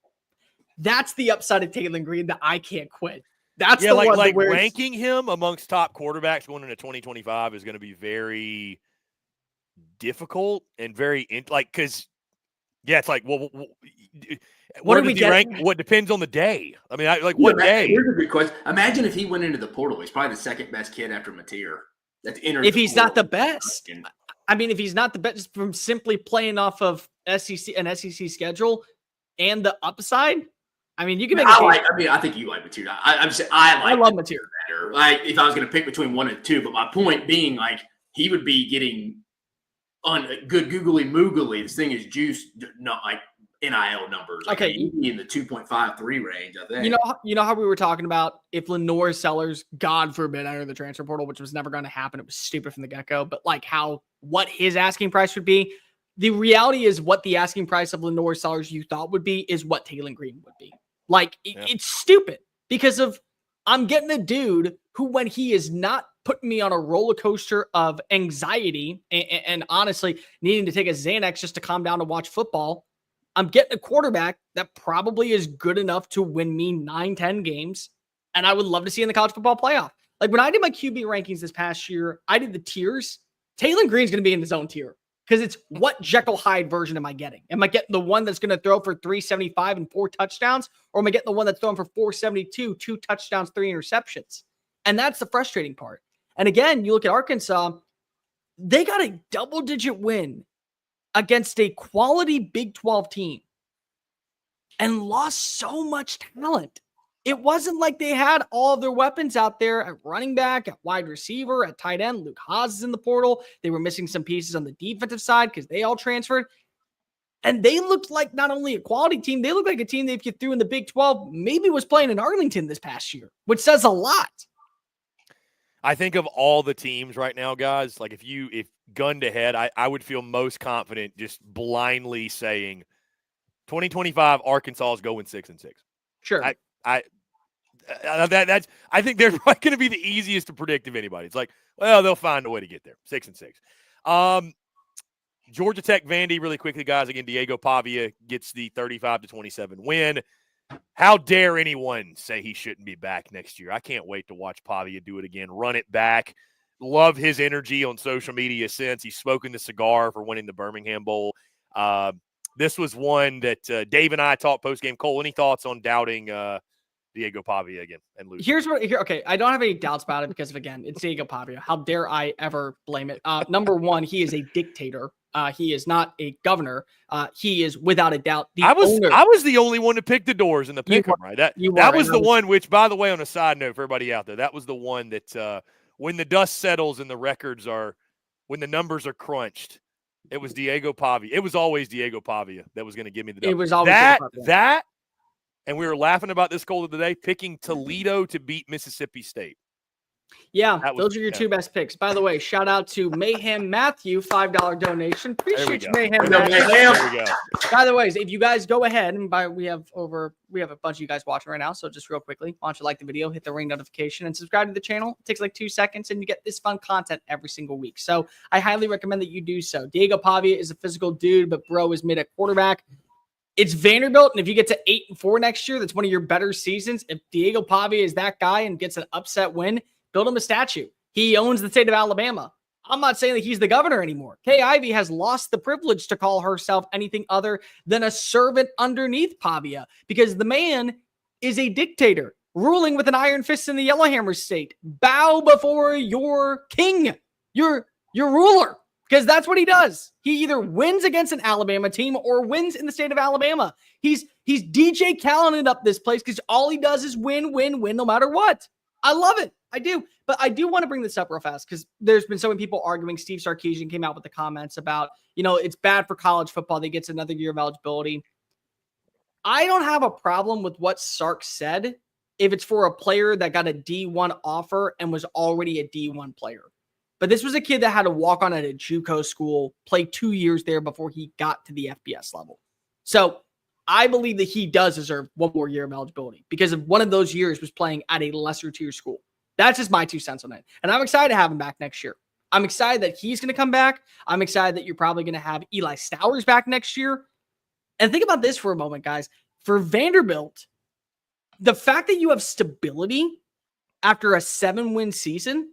That's the upside of Taylen Green that I can't quit. That's the one like ranking him amongst top quarterbacks going into 2025 is going to be very difficult and very because it's like, well, where does he rank? What depends on the day. I mean, what day? Here's a good question. Imagine if he went into the portal. He's probably the second best kid after Mateer. If he's not the best. I mean, if he's not the best from simply playing off of an SEC schedule and the upside. I mean, you can make. I think you like Mateer. I love Mateer better. If I was going to pick between 1 and 2, but my point being, he would be getting on good googly moogly. This thing is juiced, not like NIL numbers. Okay, he'd be in the 2.53 range. I think. You know how we were talking about if Lenore Sellers, God forbid, enter the transfer portal, which was never going to happen. It was stupid from the get-go. But what his asking price would be. The reality is what the asking price of Lenore Sellers you thought would be is what Taylen Green would be. It's stupid because I'm getting a dude who, when he is not putting me on a roller coaster of anxiety and honestly needing to take a Xanax just to calm down to watch football, I'm getting a quarterback that probably is good enough to win me 9-10 games. And I would love to see in the college football playoff. When I did my QB rankings this past year, I did the tiers. Taylen Green's going to be in his own tier. Because it's what Jekyll Hyde version am I getting? Am I getting the one that's going to throw for 375 and 4 touchdowns? Or am I getting the one that's throwing for 472, 2 touchdowns, 3 interceptions? And that's the frustrating part. And again, you look at Arkansas, they got a double-digit win against a quality Big 12 team and lost so much talent. It wasn't like they had all of their weapons out there at running back, at wide receiver, at tight end. Luke Haas is in the portal. They were missing some pieces on the defensive side because they all transferred. And they looked like not only a quality team, they looked like a team that if you threw in the Big 12, maybe was playing in Arlington this past year, which says a lot. I think of all the teams right now, guys, like if gunned ahead, I would feel most confident just blindly saying 2025 Arkansas is going 6-6. Sure. I think they're probably going to be the easiest to predict of anybody. It's like, well, they'll find a way to get there. 6-6. Georgia Tech Vandy, really quickly, guys. Again, Deigo Pavia gets the 35-27 win. How dare anyone say he shouldn't be back next year? I can't wait to watch Pavia do it again. Run it back. Love his energy on social media since he's smoking the cigar for winning the Birmingham Bowl. This was one that Dave and I talked post-game. Cole, any thoughts on doubting Deigo Pavia again and losing? Okay, I don't have any doubts about it because, again, it's Deigo Pavia. How dare I ever blame it? Number one, he is a dictator. He is not a governor. He is, without a doubt, the owner. I was the only one to pick the doors in the pick 'em, right? That was the one, which, by the way, on a side note for everybody out there, that was the one that when the dust settles and when the numbers are crunched, it was Deigo Pavia. It was always Deigo Pavia that was going to give me the dub. It was always that, and we were laughing about this, Cole, today, picking Toledo to beat Mississippi State. Yeah, those are your two best picks. By the way, shout out to Mayhem Matthew, $5 donation. Appreciate you, Mayhem Matthew. There we go. By the way, if you guys go ahead and we have a bunch of you guys watching right now, so just real quickly, why don't you like the video, hit the ring notification, and subscribe to the channel. It takes like 2 seconds, and you get this fun content every single week. So I highly recommend that you do so. Deigo Pavia is a physical dude, but bro is mid at quarterback. It's Vanderbilt, and if you get to 8-4 next year, that's one of your better seasons. If Deigo Pavia is that guy and gets an upset win, build him a statue. He owns the state of Alabama. I'm not saying that he's the governor anymore. Kay Ivey has lost the privilege to call herself anything other than a servant underneath Pavia because the man is a dictator ruling with an iron fist in the Yellowhammer state. Bow before your king, your ruler, because that's what he does. He either wins against an Alabama team or wins in the state of Alabama. He's DJ Khaled up this place because all he does is win, no matter what. I love it. I do. But I do want to bring this up real fast because there's been so many people arguing. Steve Sarkisian came out with the comments about, it's bad for college football. They get another year of eligibility. I don't have a problem with what Sark said if it's for a player that got a D1 offer and was already a D1 player. But this was a kid that had to walk on at a JUCO school, play 2 years there before he got to the FBS level. So I believe that he does deserve one more year of eligibility because of one of those years was playing at a lesser tier school. That's just my 2 cents on it. And I'm excited to have him back next year. I'm excited that he's going to come back. I'm excited that you're probably going to have Eli Stowers back next year. And think about this for a moment, guys. For Vanderbilt, the fact that you have stability after a 7-win season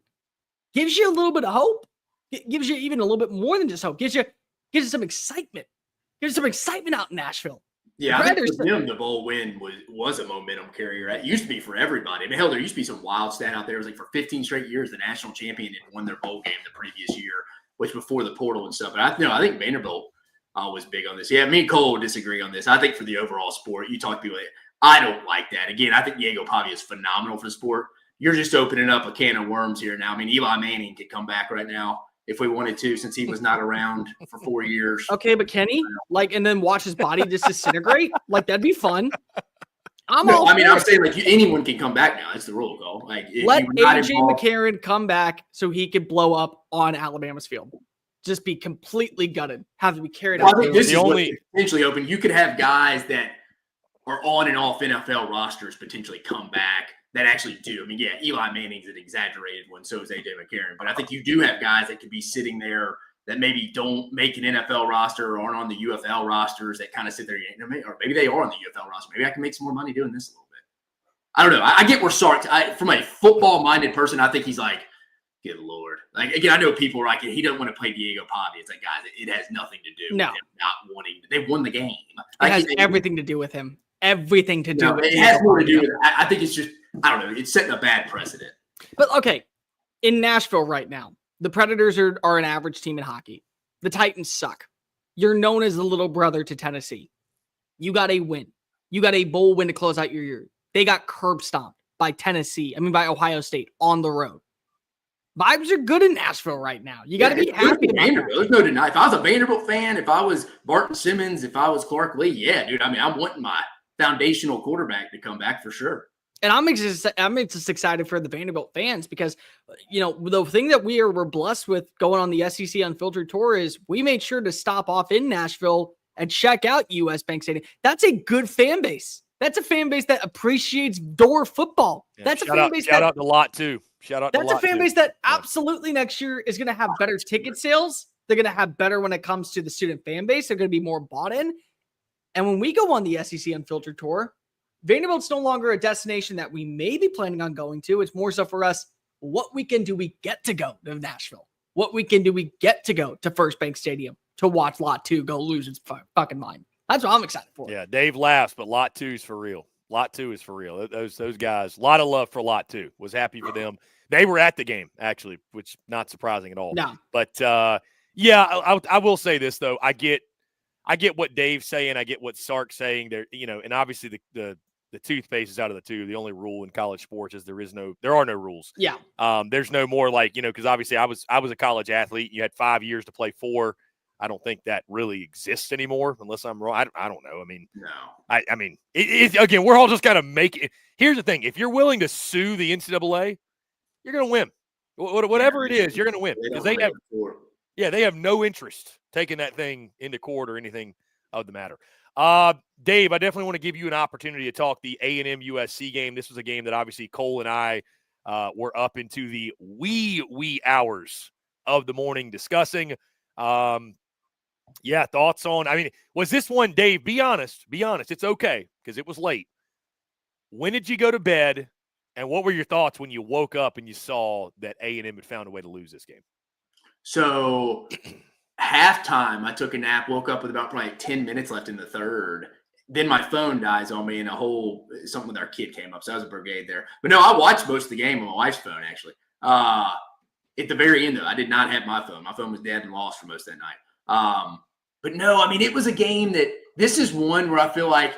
gives you a little bit of hope. It gives you even a little bit more than just hope. Gives you some excitement. Gives you some excitement out in Nashville. Yeah, I think for them, the bowl win was a momentum carrier. It used to be for everybody. I mean, hell, there used to be some wild stat out there. It was like for 15 straight years, the national champion had won their bowl game the previous year, which before the portal and stuff. But I think Vanderbilt was big on this. Yeah, me and Cole would disagree on this. I think for the overall sport, you talk to people, I don't like that. Again, I think Deigo Pavia is phenomenal for the sport. You're just opening up a can of worms here now. I mean, Eli Manning could come back right now if we wanted to, since he was not around for 4 years. Okay, but Kenny, and then watch his body just disintegrate? That'd be fun. I'm saying, anyone can come back now. That's the rule, Cole. Let AJ McCarron come back so he could blow up on Alabama's field. Just be completely gutted. Have to be carried out. I think this is only potentially open. You could have guys that are on and off NFL rosters potentially come back that actually do. I mean, yeah, Eli Manning's an exaggerated one, so is AJ McCarron. But I think you do have guys that could be sitting there that maybe don't make an NFL roster or aren't on the UFL rosters that kind of sit there, or maybe they are on the UFL roster. Maybe I can make some more money doing this a little bit. I don't know. I get where Sark, from a football-minded person, I think he's like, good Lord. Again, I know people are like, he doesn't want to play Deigo Pavia. It's like, guys, it has nothing to do with him not wanting to. They won the game. It has everything to do with him. Everything to do with it. It has more to do with it. I think it's just, I don't know. It's setting a bad precedent. But, okay, in Nashville right now, the Predators are an average team in hockey. The Titans suck. You're known as the little brother to Tennessee. You got a win. You got a bowl win to close out your year. they got curb stomped by by Ohio State on the road. Vibes are good in Nashville right now. You got to be happy about that. There's no denying. If I was a Vanderbilt fan, if I was Barton Simmons, if I was Clark Lee, yeah, dude. I mean, I'm wanting my foundational quarterback to come back for sure. And I'm just excited for the Vanderbilt fans because, the thing that we're blessed with going on the SEC Unfiltered Tour is we made sure to stop off in Nashville and check out US Bank Stadium. That's a good fan base. That's a fan base that appreciates door football. Yeah, That's a fan base shout out to Lot too. That's a fan base that absolutely next year is going to have better ticket sales. They're going to have better when it comes to the student fan base. They're going to be more bought in. And when we go on the SEC Unfiltered Tour, Vanderbilt's no longer a destination that we may be planning on going to. It's more so for us, what weekend do we get to go to Nashville? What weekend do we get to go to First Bank Stadium to watch Lot 2 go lose its fucking mind? That's what I'm excited for. Yeah, Dave laughs, but Lot 2 is for real. Lot 2 is for real. Those guys, a lot of love for Lot 2. Was happy for them. They were at the game, actually, which not surprising at all. No. But, I will say this, though. I get what Dave's saying. I get what Sark's saying. There, and obviously the toothpaste is out of the tube. The only rule in college sports is there are no rules. Yeah. There's no more because obviously I was a college athlete. You had 5 years to play 4. I don't think that really exists anymore, unless I'm wrong. I don't know. I mean, no. I mean, again, we're all just kind of making. Here's the thing: if you're willing to sue the NCAA, you're going to win. Whatever it is, you're going to win because they have no interest taking that thing into court or anything of the matter. Dave, I definitely want to give you an opportunity to talk the A&M USC game. This was a game that obviously Cole and I were up into the wee hours of the morning discussing. Thoughts on, was this one, Dave, be honest, it's okay, because it was late. When did you go to bed, and what were your thoughts when you woke up and you saw that A&M had found a way to lose this game? So, halftime, I took a nap, woke up with about probably 10 minutes left in the third. Then my phone dies on me, and something with our kid came up, so I was a brigade there. But no, I watched most of the game on my wife's phone, actually. At the very end, though, I did not have my phone. My phone was dead and lost for most of that night. But no, it was a game that this is one where I feel like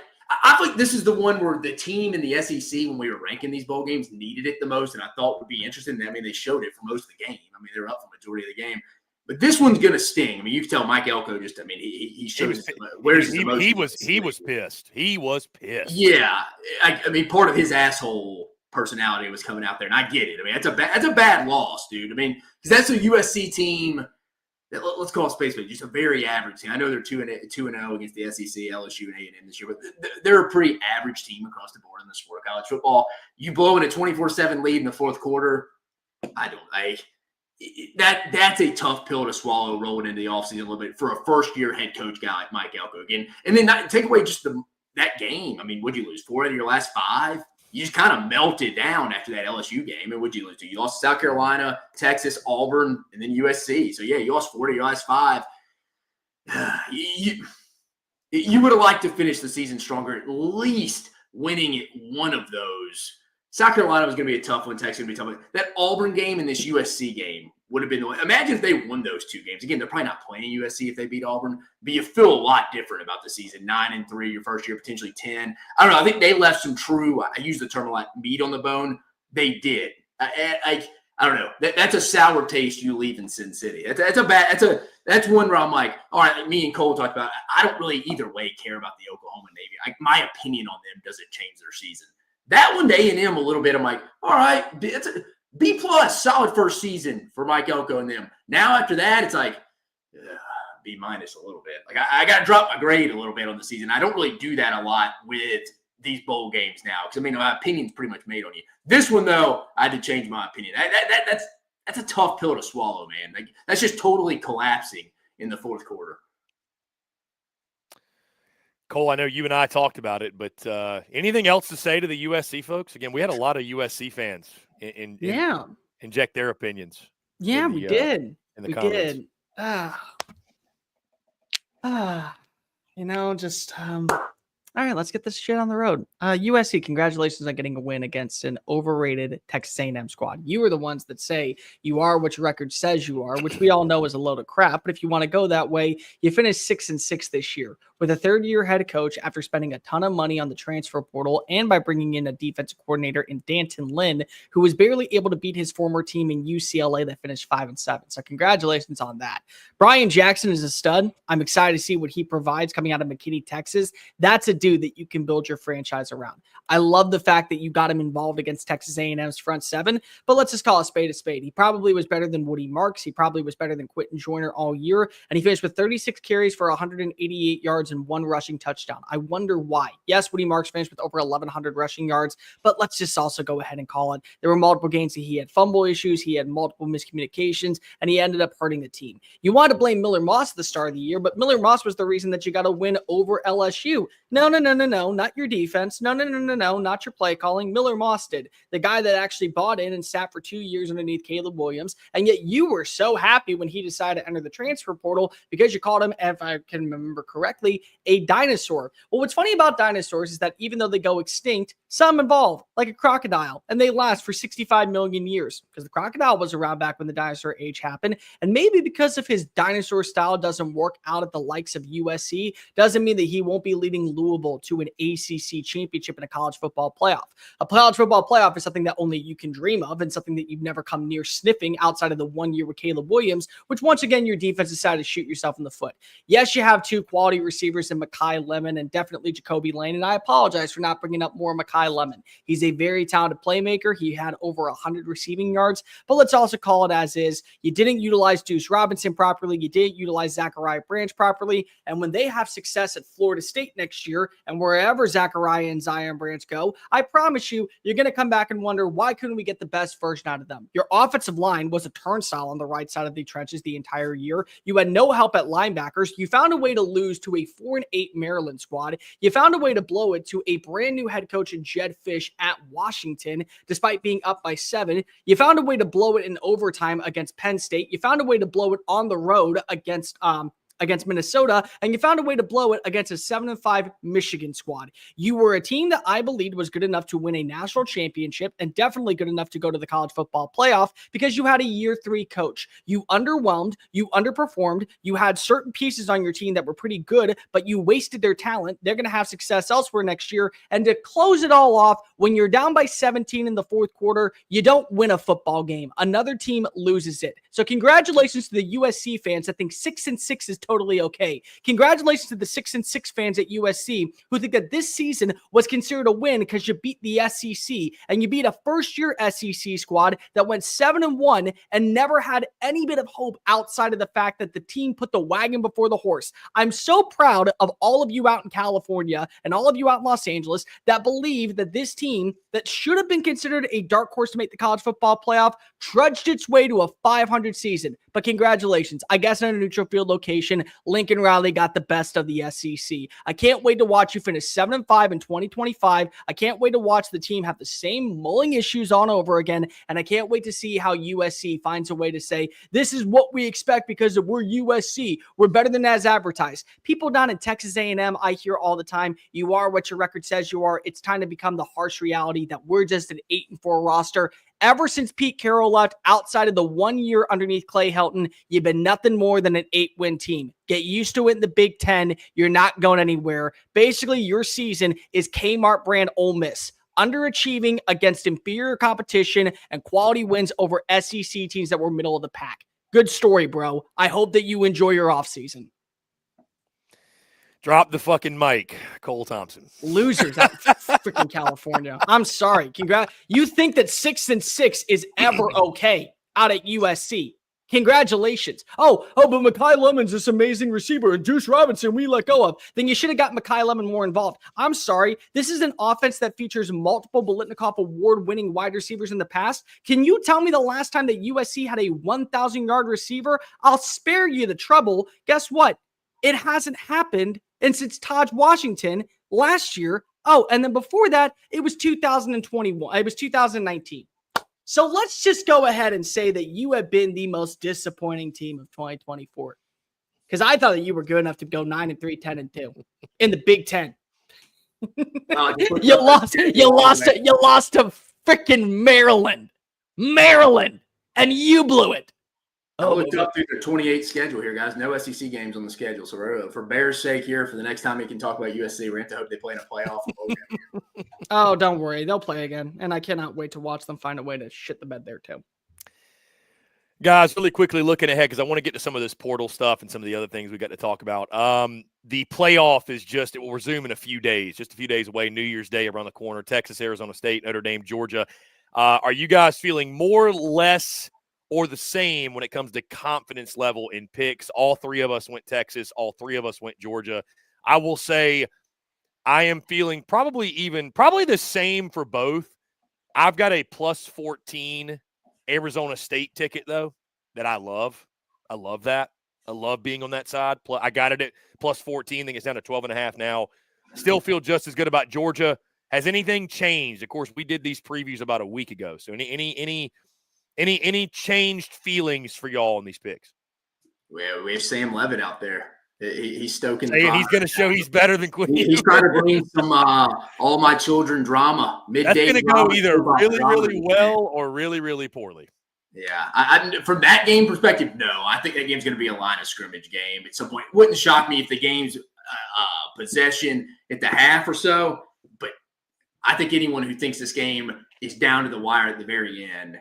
this is the one where the team in the SEC, when we were ranking these bowl games, needed it the most, and I thought would be interesting. They showed it for most of the game. They were up for the majority of the game. But this one's going to sting. You can tell Mike Elko he shows where's the most. He was pissed. He was pissed. Yeah. Part of his asshole personality was coming out there, and I get it. That's a bad loss, dude. Because that's a USC team that, let's call it space, but just a very average team. I know they're 2-0 against the SEC, LSU, and A&M this year, but they're a pretty average team across the board in the sport of college football. You blow in a 24-7 lead in the fourth quarter. That's a tough pill to swallow rolling into the offseason a little bit for a first-year head coach guy like Mike Elko again. And then take away just that game. What'd you lose? 4 out of your last 5? You just kind of melted down after that LSU game. And what'd you lose to? You lost to South Carolina, Texas, Auburn, and then USC. So, yeah, you lost 4 out of your last 5. You would have liked to finish the season stronger, at least winning at one of those. South Carolina was going to be a tough one. Texas was going to be a tough one. That Auburn game and this USC game would have been the one. Imagine if they won those 2 games. Again, they're probably not playing USC if they beat Auburn, but you feel a lot different about the season. 9-3, your first year, potentially 10. I don't know. I think they left some true, I use the term a lot, meat on the bone. They did. I don't know. That's a sour taste you leave in Sin City. That's one where I'm like, all right, me and Cole talked about it. I don't really either way care about the Oklahoma Navy. My opinion on them doesn't change their season. That one to A&M a little bit, I'm like, all right, it's a B+, solid first season for Mike Elko and them. Now after that, it's like B- a little bit. I got to drop my grade a little bit on the season. I don't really do that a lot with these bowl games now because, my opinion's pretty much made on you. This one, though, I had to change my opinion. That's a tough pill to swallow, man. That's just totally collapsing in the fourth quarter. Cole, I know you and I talked about it, but anything else to say to the USC folks? Again, we had a lot of USC fans inject their opinions. Yeah, we did. In the comments. Did. All right, let's get this shit on the road. USC, congratulations on getting a win against an overrated Texas A&M squad. You are the ones that say you are what your record says you are, which we all know is a load of crap. But if you want to go that way, you finished 6-6 this year with a third-year head coach after spending a ton of money on the transfer portal and by bringing in a defensive coordinator in Danton Lynn, who was barely able to beat his former team in UCLA that finished 5-7. So congratulations on that. Brian Jackson is a stud. I'm excited to see what he provides coming out of McKinney, Texas. That's a dude that you can build your franchise around. I love the fact that you got him involved against Texas A&M's front seven, but let's just call a spade a spade. He probably was better than Woody Marks. He probably was better than Quentin Joyner all year, and he finished with 36 carries for 188 yards and 1 rushing touchdown. I wonder why. Yes, Woody Marks finished with over 1,100 rushing yards, but let's just also go ahead and call it. There were multiple games that he had fumble issues, he had multiple miscommunications, and he ended up hurting the team. You want to blame Miller Moss at the start of the year, but Miller Moss was the reason that you got a win over LSU. No, not your defense. No, not your play calling. Miller Moss did. The guy that actually bought in and sat for 2 years underneath Caleb Williams, and yet you were so happy when he decided to enter the transfer portal because you called him, if I can remember correctly, a dinosaur. Well, what's funny about dinosaurs is that even though they go extinct, some evolve like a crocodile, and they last for 65 million years because the crocodile was around back when the dinosaur age happened, and maybe because of his dinosaur style doesn't work out at the likes of USC, doesn't mean that he won't be leading Louisville to an ACC championship in a college football playoff. A college football playoff is something that only you can dream of and something that you've never come near sniffing outside of the 1 year with Caleb Williams, which once again, your defense decided to shoot yourself in the foot. Yes, you have 2 quality receivers in Mekhi Lemon and definitely Jacoby Lane, and I apologize for not bringing up more Mekhi Lemon. He's a very talented playmaker. He had over 100 receiving yards, but let's also call it as is. You didn't utilize Deuce Robinson properly. You didn't utilize Zachariah Branch properly, and when they have success at Florida State next year and wherever Zachariah and Zion Branch go, I promise you, you're going to come back and wonder, why couldn't we get the best version out of them? Your offensive line was a turnstile on the right side of the trenches the entire year. You had no help at linebackers. You found a way to lose to a 4-8 Maryland squad. You found a way to blow it to a brand new head coach in Jed Fish at Washington, despite being up by 7. You found a way to blow it in overtime against Penn State. You found a way to blow it on the road against Minnesota, and you found a way to blow it against a 7-5 Michigan squad. You were a team that I believed was good enough to win a national championship and definitely good enough to go to the college football playoff because you had a year 3 coach. You underwhelmed, you underperformed, you had certain pieces on your team that were pretty good, but you wasted their talent. They're going to have success elsewhere next year. And to close it all off, when you're down by 17 in the 4th quarter, you don't win a football game. Another team loses it. So congratulations to the USC fans that think 6-6 is totally okay. Congratulations to the 6-6 fans at USC who think that this season was considered a win because you beat the SEC and you beat a first-year SEC squad that went 7-1 and never had any bit of hope outside of the fact that the team put the wagon before the horse. I'm so proud of all of you out in California and all of you out in Los Angeles that believe that this team that should have been considered a dark horse to make the college football playoff trudged its way to a 500 season. But congratulations. I guess in a neutral field location, Lincoln Riley got the best of the SEC. I can't wait to watch you finish 7-5 in 2025. I can't wait to watch the team have the same mulling issues on over again. And I can't wait to see how USC finds a way to say, this is what we expect because we're USC. We're better than as advertised. People down in Texas A&M, I hear all the time, you are what your record says you are. It's time to become the harsh reality that we're just an 8-4 roster. Ever since Pete Carroll left, outside of the 1 year underneath Clay Helton, you've been nothing more than an 8-win team. Get used to it in the Big Ten. You're not going anywhere. Basically, your season is Kmart brand Ole Miss. Underachieving against inferior competition and quality wins over SEC teams that were middle of the pack. Good story, bro. I hope that you enjoy your offseason. Drop the fucking mic, Cole Thompson. Losers out of freaking California. I'm sorry. Congrats. You think that 6-6 is ever okay out at USC. Congratulations. Oh, but Mekhi Lemon's this amazing receiver and Deuce Robinson we let go of. Then you should have got Mekhi Lemon more involved. I'm sorry. This is an offense that features multiple Biletnikoff award-winning wide receivers in the past. Can you tell me the last time that USC had a 1,000-yard receiver? I'll spare you the trouble. Guess what? It hasn't happened. And since Taj Washington last year, and then before that, it was 2021. It was 2019. So let's just go ahead and say that you have been the most disappointing team of 2024. Because I thought that you were good enough to go 9-3, 10-2 in the Big Ten. You lost to freaking Maryland, and you blew it. I looked up through the 28 schedule here, guys. No SEC games on the schedule. So for Bears' sake here, for the next time we can talk about USC, we have to hope they play in a playoff. Oh, don't worry. They'll play again. And I cannot wait to watch them find a way to shit the bed there, too. Guys, really quickly looking ahead, because I want to get to some of this portal stuff and some of the other things we got to talk about. The playoff is it will resume in a few days, just a few days away. New Year's Day around the corner. Texas, Arizona State, Notre Dame, Georgia. Are you guys feeling more, less, or the same when it comes to confidence level in picks? All three of us went Texas. All three of us went Georgia. I will say I am feeling probably the same for both. I've got a plus 14 Arizona State ticket, though, that I love. I love that. I love being on that side. I got it at plus 14. I think it's down to 12.5 now. Still feel just as good about Georgia. Has anything changed? Of course, we did these previews about a week ago. So any changed feelings for y'all on these picks? Well, we have Sam Levitt out there. He's stoking the he's going to show he's better than Quinn. He's trying to bring some all my children drama. That's going to go either really, really well or really, really poorly. Yeah, I from that game perspective, no. I think that game's going to be a line of scrimmage game at some point. It wouldn't shock me if the game's possession at the half or so. But I think anyone who thinks this game is down to the wire at the very end,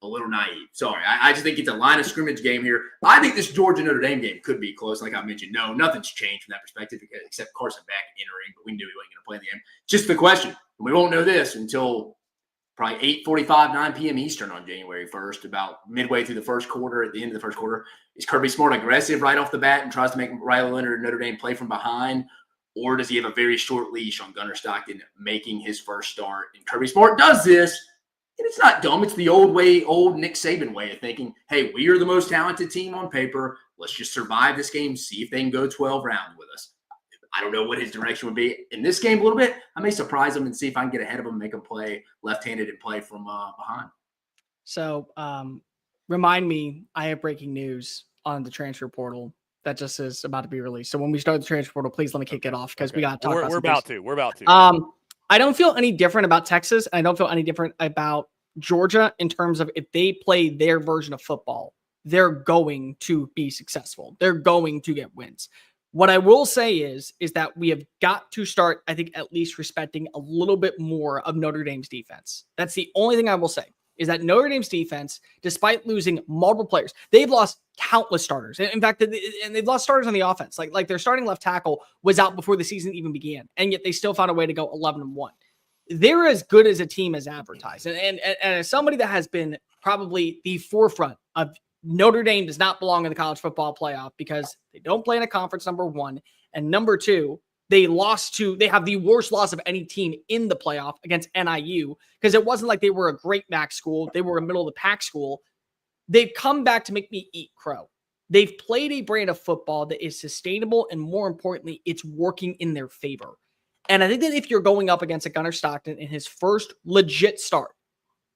a little naive. Sorry. I just think it's a line of scrimmage game here. I think this Georgia-Notre Dame game could be close. Like I mentioned, no, nothing's changed from that perspective except Carson Beck entering, but we knew he wasn't going to play the game. Just the question, and we won't know this until probably 8:45, 9 p.m. Eastern on January 1st, about midway through the first quarter, at the end of the first quarter. Is Kirby Smart aggressive right off the bat and tries to make Riley Leonard and Notre Dame play from behind? Or does he have a very short leash on Gunnar Stockton making his first start? And Kirby Smart does this. And it's not dumb. It's the old Nick Saban way of thinking, hey, we are the most talented team on paper. Let's just survive this game, see if they can go 12 rounds with us. I don't know what his direction would be in this game a little bit. I may surprise him and see if I can get ahead of him, make him play left-handed and play from behind. So remind me, I have breaking news on the transfer portal that just is about to be released. So when we start the transfer portal, please let me kick it off because we got to talk about We're about to. I don't feel any different about Texas. I don't feel any different about Georgia in terms of if they play their version of football, they're going to be successful. They're going to get wins. What I will say is that we have got to start, I think, at least respecting a little bit more of Notre Dame's defense. That's the only thing I will say, is that Notre Dame's defense, despite losing multiple players, they've lost countless starters. In fact, and they've lost starters on the offense. Like their starting left tackle was out before the season even began, and yet they still found a way to go 11-1. They're as good as a team as advertised. And as somebody that has been probably the forefront of Notre Dame does not belong in the college football playoff because they don't play in a conference, number one. And number two, they have the worst loss of any team in the playoff against NIU because it wasn't like they were a great MAC school. They were a middle of the pack school. They've come back to make me eat crow. They've played a brand of football that is sustainable, and more importantly, it's working in their favor. And I think that if you're going up against a Gunnar Stockton in his first legit start,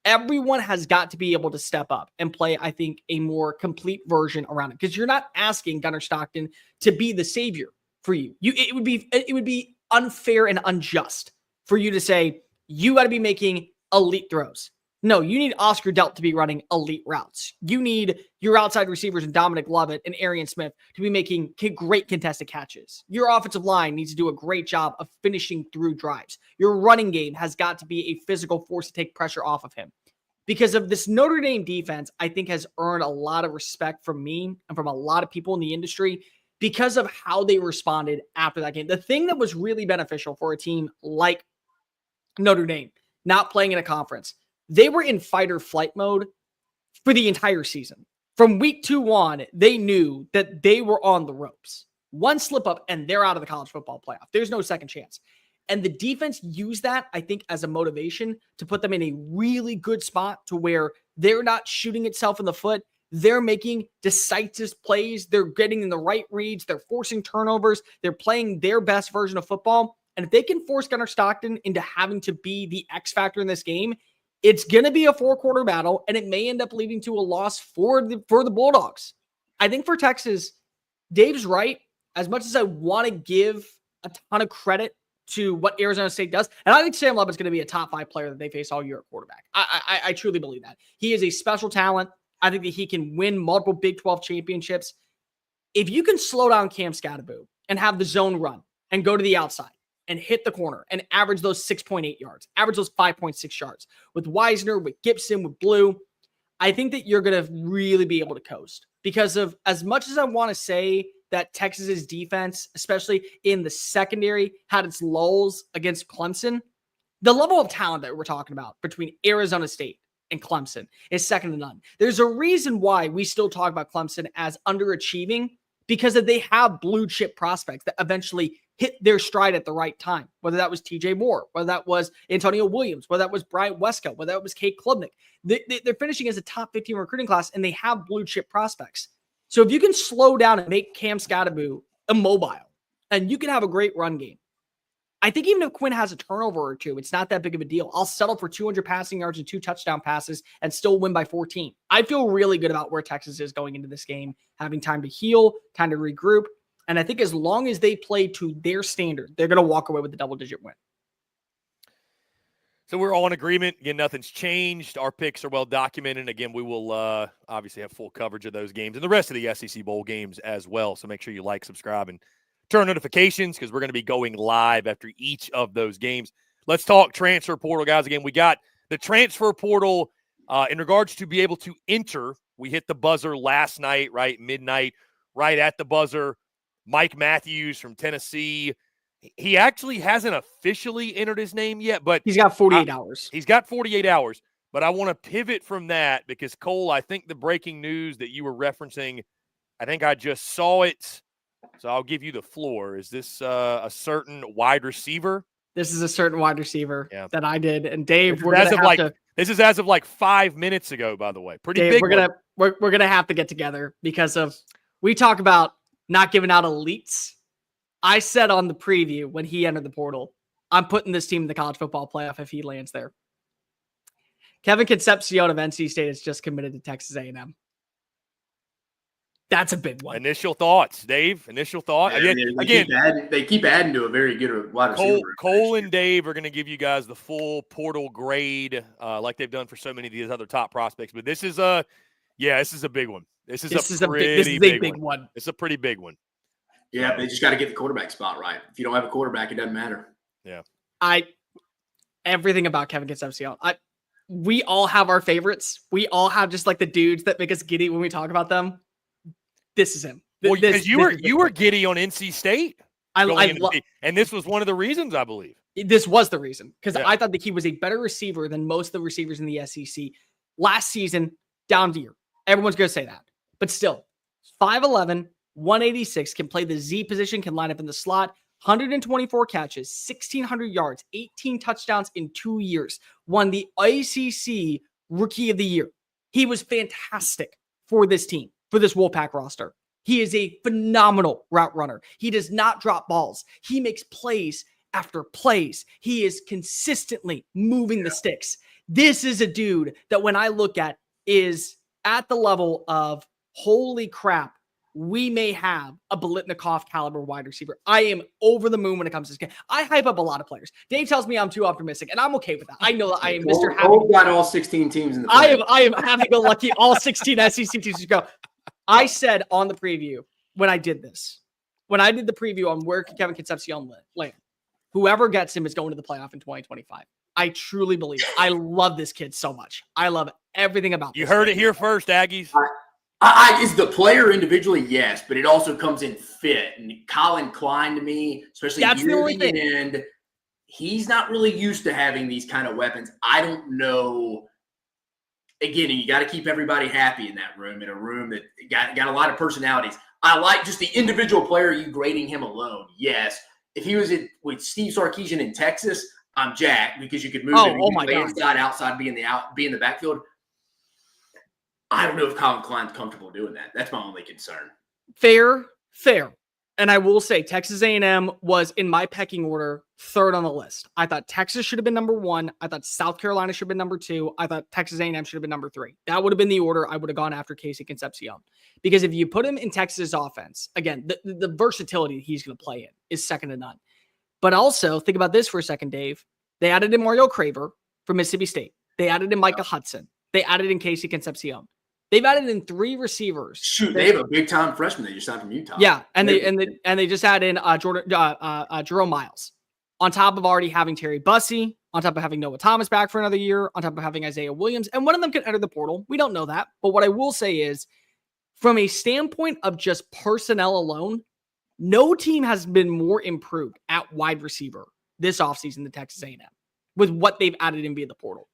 everyone has got to be able to step up and play, I think, a more complete version around it. Because you're not asking Gunnar Stockton to be the savior for you. It would be unfair and unjust for you to say, you got to be making elite throws. No, you need Oscar Delt to be running elite routes. You need your outside receivers and Dominic Lovett and Arian Smith to be making great contested catches. Your offensive line needs to do a great job of finishing through drives. Your running game has got to be a physical force to take pressure off of him. Because of this Notre Dame defense, I think has earned a lot of respect from me and from a lot of people in the industry because of how they responded after that game. The thing that was really beneficial for a team like Notre Dame, not playing in a conference, they were in fight or flight mode for the entire season. From week 2 on, they knew that they were on the ropes. One slip up and they're out of the college football playoff. There's no second chance. And the defense used that, I think, as a motivation to put them in a really good spot to where they're not shooting itself in the foot. They're making decisive plays. They're getting in the right reads. They're forcing turnovers. They're playing their best version of football. And if they can force Gunnar Stockton into having to be the X factor in this game, it's going to be a 4-quarter battle, and it may end up leading to a loss for the Bulldogs. I think for Texas, Dave's right. As much as I want to give a ton of credit to what Arizona State does. And I think Sam Levin's going to be a top 5 player that they face all year at quarterback. I truly believe that. He is a special talent. I think that he can win multiple Big 12 championships. If you can slow down Cam Scatterbo and have the zone run and go to the outside and hit the corner and average those 6.8 yards, average those 5.6 yards with Wisner, with Gibson, with Blue, I think that you're going to really be able to coast. Because of as much as I want to say that Texas's defense, especially in the secondary, had its lulls against Clemson, the level of talent that we're talking about between Arizona State and Clemson is second to none. There's a reason why we still talk about Clemson as underachieving, because they have blue chip prospects that eventually hit their stride at the right time, whether that was TJ Moore, whether that was Antonio Williams, whether that was Bryant Westcott, whether that was Kate Klubnik. They're finishing as a top 15 recruiting class, and they have blue chip prospects. So if you can slow down and make Cam Scatterbo immobile, and you can have a great run game, I think even if Quinn has a turnover or two, it's not that big of a deal. I'll settle for 200 passing yards and 2 touchdown passes and still win by 14. I feel really good about where Texas is going into this game, having time to heal, time to regroup. And I think as long as they play to their standard, they're going to walk away with a double-digit win. So we're all in agreement. Again, nothing's changed. Our picks are well documented. Again, we will obviously have full coverage of those games and the rest of the SEC Bowl games as well. So make sure you like, subscribe, and turn notifications, because we're going to be going live after each of those games. Let's talk transfer portal, guys. Again, we got the transfer portal in regards to be able to enter. We hit the buzzer last night, right? Midnight, right at the buzzer. Mike Matthews from Tennessee. He actually hasn't officially entered his name yet, but he's got 48 hours. He's got 48 hours, but I want to pivot from that because, Cole, I think the breaking news that you were referencing, I think I just saw it. So I'll give you the floor. Is this a certain wide receiver? This is a certain wide receiver that I did. And Dave, this is as of like 5 minutes ago, by the way. Pretty Dave, big. We're gonna have to get together because of we talk about not giving out elites. I said on the preview when he entered the portal, I'm putting this team in the college football playoff if he lands there. Kevin Concepcion of NC State has just committed to Texas A&M. That's a big one. Initial thoughts, Dave. Initial thought. They keep adding to a very good wide receiver. Cole and Dave are going to give you guys the full portal grade, like they've done for so many of these other top prospects. But this is a big one. This is a big one. It's a pretty big one. Yeah, they just got to get the quarterback spot right. If you don't have a quarterback, it doesn't matter. Yeah. Everything about Kevin Concepcion. We all have our favorites. We all have just like the dudes that make us giddy when we talk about them. This is him. Because you were giddy on NC State. And this was one of the reasons, I believe. This was the reason. Because I thought that he was a better receiver than most of the receivers in the SEC. Last season, down to year. Everyone's going to say that. But still, 5'11", 186, can play the Z position, can line up in the slot, 124 catches, 1,600 yards, 18 touchdowns in 2 years. Won the ACC Rookie of the Year. He was fantastic for this team. For this Wolfpack roster. He is a phenomenal route runner. He does not drop balls. He makes plays after plays. He is consistently moving the sticks. This is a dude that when I look at is at the level of, holy crap, we may have a Biletnikoff caliber wide receiver. I am over the moon when it comes to this game. I hype up a lot of players. Dave tells me I'm too optimistic, and I'm okay with that. I know that I am Mr. Happy. Cole got all 16 teams in the I am happy-go-lucky, all 16 SEC teams to go. I said on the preview when I did this, when I did the preview on where Kevin Concepcion land, whoever gets him is going to the playoff in 2025. I truly believe it. I love this kid so much. I love everything about this. You heard it here first, Aggies. Is the player individually? Yes, but it also comes in fit. And Colin Klein, to me, especially near the end, he's not really used to having these kind of weapons. I don't know. Again, you got to keep everybody happy in that room, in a room that got a lot of personalities. I like just the individual player, you grading him alone. Yes. If he was with Steve Sarkisian in Texas, I'm jacked because you could move him. Oh my God. Inside, outside, be in the backfield. I don't know if Colin Klein's comfortable doing that. That's my only concern. Fair. And I will say Texas A&M was in my pecking order third on the list. I thought Texas should have been number 1. I thought South Carolina should have been number 2. I thought Texas A&M should have been number 3. That would have been the order I would have gone after Casey Concepcion. Because if you put him in Texas offense, again, the versatility he's going to play in is second to none. But also, think about this for a second, Dave. They added in Mario Craver from Mississippi State. They added in Micah Hudson. They added in Casey Concepcion. They've added in 3 receivers. Shoot, they have a big time freshman that just signed from Utah. Yeah, and they just add in Jerome Miles, on top of already having Terry Bussey, on top of having Noah Thomas back for another year, on top of having Isaiah Williams, and one of them can enter the portal. We don't know that, but what I will say is, from a standpoint of just personnel alone, no team has been more improved at wide receiver this offseason than Texas A&M with what they've added in via the portal.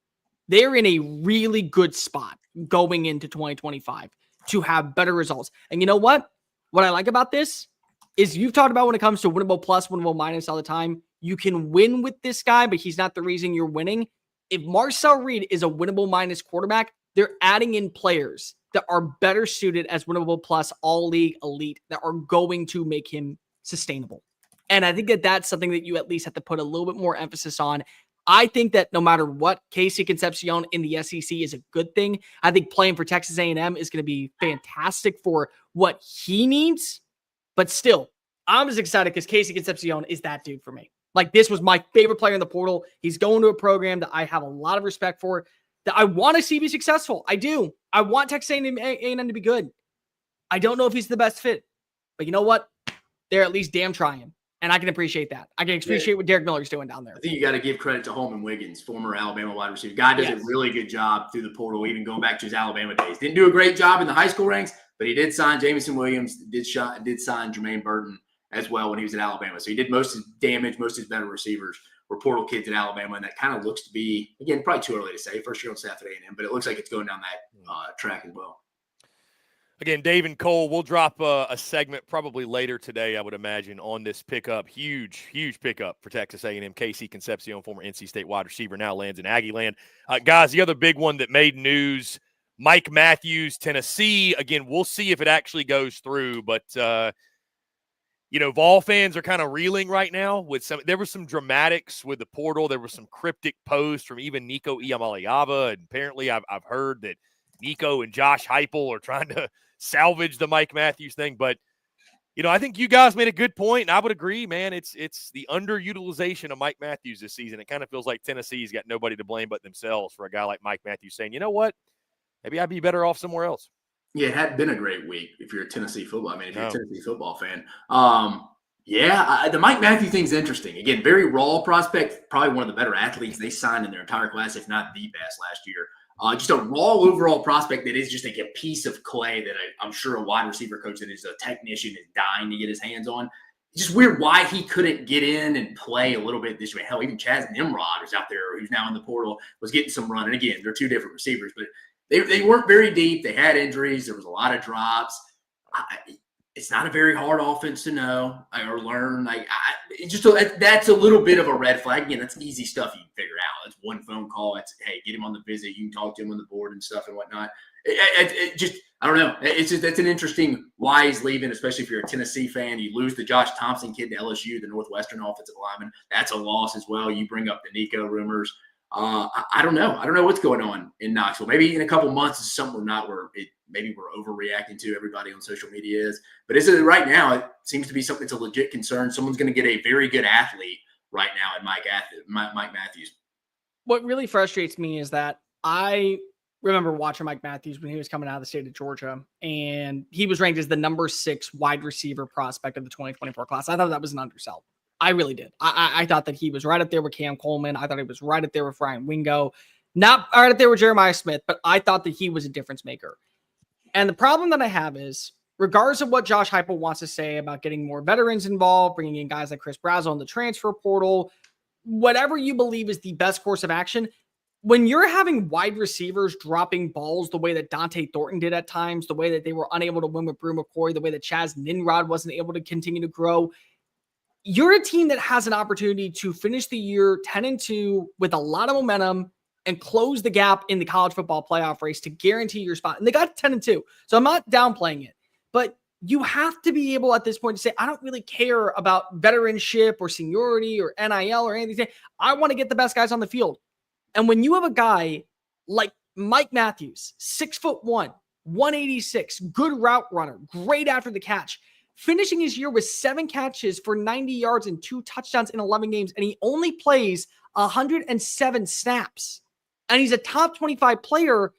They're in a really good spot going into 2025 to have better results. And you know what? What I like about this is you've talked about when it comes to winnable plus, winnable minus all the time. You can win with this guy, but he's not the reason you're winning. If Marcel Reed is a winnable minus quarterback, they're adding in players that are better suited as winnable plus, all league elite, that are going to make him sustainable. And I think that that's something that you at least have to put a little bit more emphasis on. I think that no matter what, Casey Concepcion in the SEC is a good thing. I think playing for Texas A&M is going to be fantastic for what he needs. But still, I'm as excited because Casey Concepcion is that dude for me. Like, this was my favorite player in the portal. He's going to a program that I have a lot of respect for, that I want to see be successful. I do. I want Texas A&M to be good. I don't know if he's the best fit. But you know what? They're at least damn trying. And I can appreciate that. I can appreciate what Derek Miller's doing down there. I think you got to give credit to Holman Wiggins, former Alabama wide receiver. Guy does a really good job through the portal, even going back to his Alabama days. Didn't do a great job in the high school ranks, but he did sign Jamison Williams, did sign Jermaine Burton as well when he was at Alabama. So he did most of his damage, most of his better receivers were portal kids at Alabama, and that kind of looks to be, again, probably too early to say, first year on staff at A&M, but it looks like it's going down that track as well. Again, Dave and Cole, we'll drop a segment probably later today, I would imagine, on this pickup. Huge pickup for Texas A&M. Casey Concepcion, former NC State wide receiver, now lands in Aggie land. Guys, the other big one that made news, Mike Matthews, Tennessee. Again, we'll see if it actually goes through, but Vol fans are kind of reeling right now with there was some dramatics with the portal. There were some cryptic posts from even Nico Iamaleava, and apparently I've heard that Nico and Josh Heupel are trying to salvage the Mike Matthews thing. But, I think you guys made a good point, and I would agree, man. It's the underutilization of Mike Matthews this season. It kind of feels like Tennessee's got nobody to blame but themselves for a guy like Mike Matthews saying, you know what, maybe I'd be better off somewhere else. Yeah, it hadn't been a great week if you're a Tennessee football. I mean, if you're a Tennessee football fan. The Mike Matthews thing's interesting. Again, very raw prospect, probably one of the better athletes they signed in their entire class, if not the best last year. Just a raw overall prospect that is just like a piece of clay that I'm sure a wide receiver coach that is a technician is dying to get his hands on. It's just weird why he couldn't get in and play a little bit this way. Hell, even Chaz Nimrod is out there, who's now in the portal, was getting some run. And again, they're two different receivers, but they weren't very deep. They had injuries. There was a lot of drops. It's not a very hard offense to know or learn. That's a little bit of a red flag. Again, that's easy stuff you can figure out. It's one phone call. It's, hey, get him on the visit. You can talk to him on the board and stuff and whatnot. I don't know. That's an interesting why he's leaving, especially if you're a Tennessee fan. You lose the Josh Thompson kid to LSU, the Northwestern offensive lineman. That's a loss as well. You bring up the Nico rumors. I don't know. I don't know what's going on in Knoxville. Maybe in a couple months it's something maybe we're overreacting to. Everybody on social media is. But right now, it seems to be something that's a legit concern. Someone's going to get a very good athlete right now in Mike Matthews. What really frustrates me is that I remember watching Mike Matthews when he was coming out of the state of Georgia, and he was ranked as the number 6 wide receiver prospect of the 2024 class. I thought that was an undersell. I really did. I thought that he was right up there with Cam Coleman. I thought he was right up there with Ryan Wingo. Not right up there with Jeremiah Smith, but I thought that he was a difference maker. And the problem that I have is, regardless of what Josh Heupel wants to say about getting more veterans involved, bringing in guys like Chris Brazzell in the transfer portal, whatever you believe is the best course of action, when you're having wide receivers dropping balls the way that Dante Thornton did at times, the way that they were unable to win with Brew McCoy, the way that Chaz Nimrod wasn't able to continue to grow, you're a team that has an opportunity to finish the year 10-2 with a lot of momentum and close the gap in the college football playoff race to guarantee your spot. And they got 10-2. So I'm not downplaying it, but you have to be able at this point to say, I don't really care about veteranship or seniority or NIL or anything. I want to get the best guys on the field. And when you have a guy like Mike Matthews, 6'1", 186, good route runner, great after the catch, finishing his year with 7 catches for 90 yards and 2 touchdowns in 11 games, and he only plays 107 snaps. And he's a top 25 player.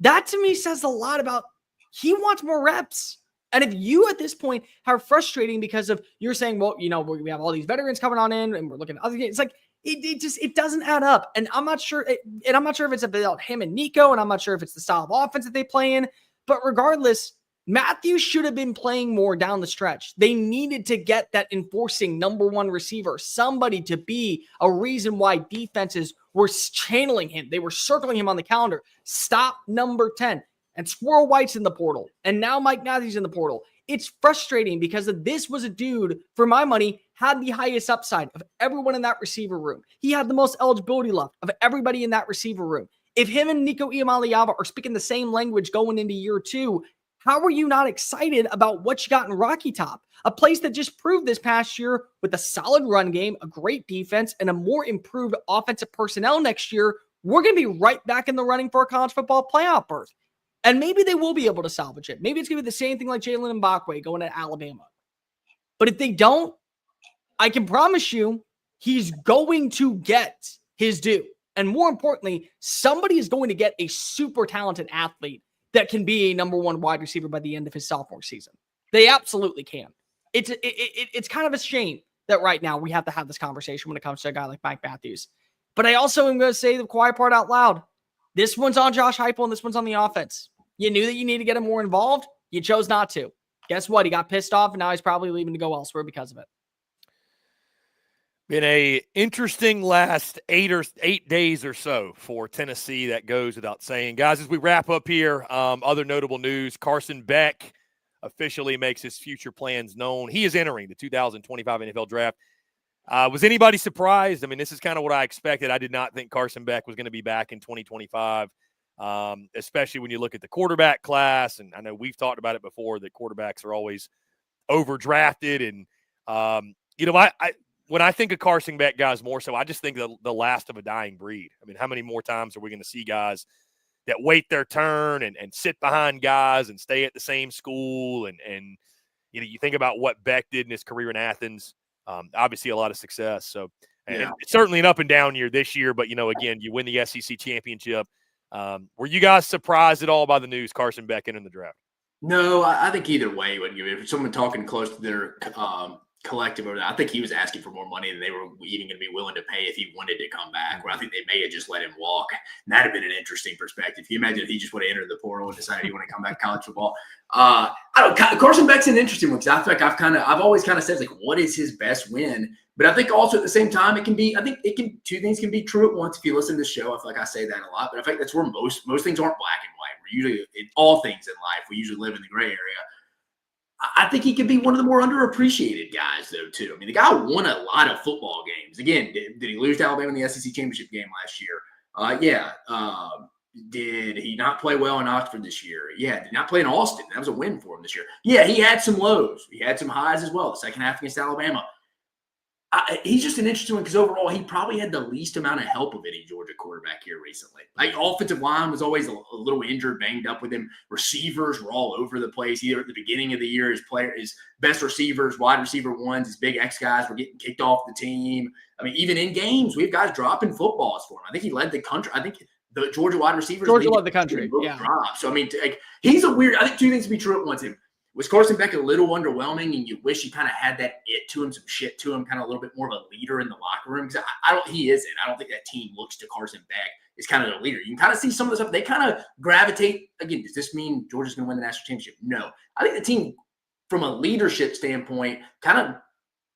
That to me says a lot about he wants more reps. And if you at this point are frustrating because of you're saying, well, we have all these veterans coming on in and we're looking at other games, it's like it doesn't add up. And I'm not sure. And I'm not sure if it's about him and Nico, and I'm not sure if it's the style of offense that they play in. But regardless, Matthews should have been playing more down the stretch. They needed to get that enforcing number 1 receiver, somebody to be a reason why defenses were channeling him. They were circling him on the calendar. Stop number 10. And Squirrel White's in the portal. And now Mike Matthews in the portal. It's frustrating because this was a dude, for my money, had the highest upside of everyone in that receiver room. He had the most eligibility left of everybody in that receiver room. If him and Nico Iamaleava are speaking the same language going into year 2, how are you not excited about what you got in Rocky Top? A place that just proved this past year with a solid run game, a great defense, and a more improved offensive personnel next year, we're going to be right back in the running for a college football playoff berth. And maybe they will be able to salvage it. Maybe it's going to be the same thing like Jalen Mbakwe going to Alabama. But if they don't, I can promise you he's going to get his due. And more importantly, somebody is going to get a super talented athlete that can be a number 1 wide receiver by the end of his sophomore season. They absolutely can. It's kind of a shame that right now we have to have this conversation when it comes to a guy like Mike Matthews. But I also am going to say the quiet part out loud. This one's on Josh Heupel and this one's on the offense. You knew that you needed to get him more involved. You chose not to. Guess what? He got pissed off and now he's probably leaving to go elsewhere because of it. Been a interesting last 8 days or so for Tennessee. That goes without saying. Guys, as we wrap up here, other notable news, Carson Beck officially makes his future plans known. He is entering the 2025 NFL Draft. Was anybody surprised? I mean, this is kind of what I expected. I did not think Carson Beck was going to be back in 2025, especially when you look at the quarterback class. And I know we've talked about it before that quarterbacks are always overdrafted. And, when I think of Carson Beck guys more so, I just think the last of a dying breed. I mean, how many more times are we going to see guys that wait their turn and sit behind guys and stay at the same school? And you think about what Beck did in his career in Athens. Obviously a lot of success. So and it's certainly an up and down year this year, but again, you win the SEC championship. Were you guys surprised at all by the news Carson Beck in the draft? No, I think either way, if someone talking close to their collective over that, I think he was asking for more money than they were even going to be willing to pay if he wanted to come back, where I think they may have just let him walk. And that'd have been an interesting perspective. Can you imagine if he just would have entered the portal and decided he wanted to come back to college football? Carson Beck's an interesting one because I feel like I've always kind of said, like, what is his best win? But I think also at the same time, two things can be true at once. If you listen to the show, I feel like I say that a lot, but I think that's where most things aren't black and white. We're usually, in all things in life, we usually live in the gray area. I think he could be one of the more underappreciated guys, though, too. I mean, the guy won a lot of football games. Again, did he lose to Alabama in the SEC championship game last year? Did he not play well in Oxford this year? Yeah. Did not play in Austin. That was a win for him this year. Yeah, he had some lows. He had some highs as well. The second half against Alabama. He's just an interesting one because overall he probably had the least amount of help of any Georgia quarterback here recently. Like, offensive line was always a little injured, banged up with him. Receivers were all over the place. Either at the beginning of the year, his best receivers, wide receiver ones, his big X guys were getting kicked off the team. I mean, even in games, we have guys dropping footballs for him. I think he led the country. I think the Georgia wide receivers led the country. Yeah. Drop. So I mean, he's a weird. I think two things to be true at once. Was Carson Beck a little underwhelming, and you wish he kind of had that it to him, some shit to him, kind of a little bit more of a leader in the locker room? Because he isn't. I don't think that team looks to Carson Beck as kind of a leader. You can kind of see some of the stuff. They kind of gravitate. Again, does this mean Georgia's going to win the national championship? No. I think the team, from a leadership standpoint, kind of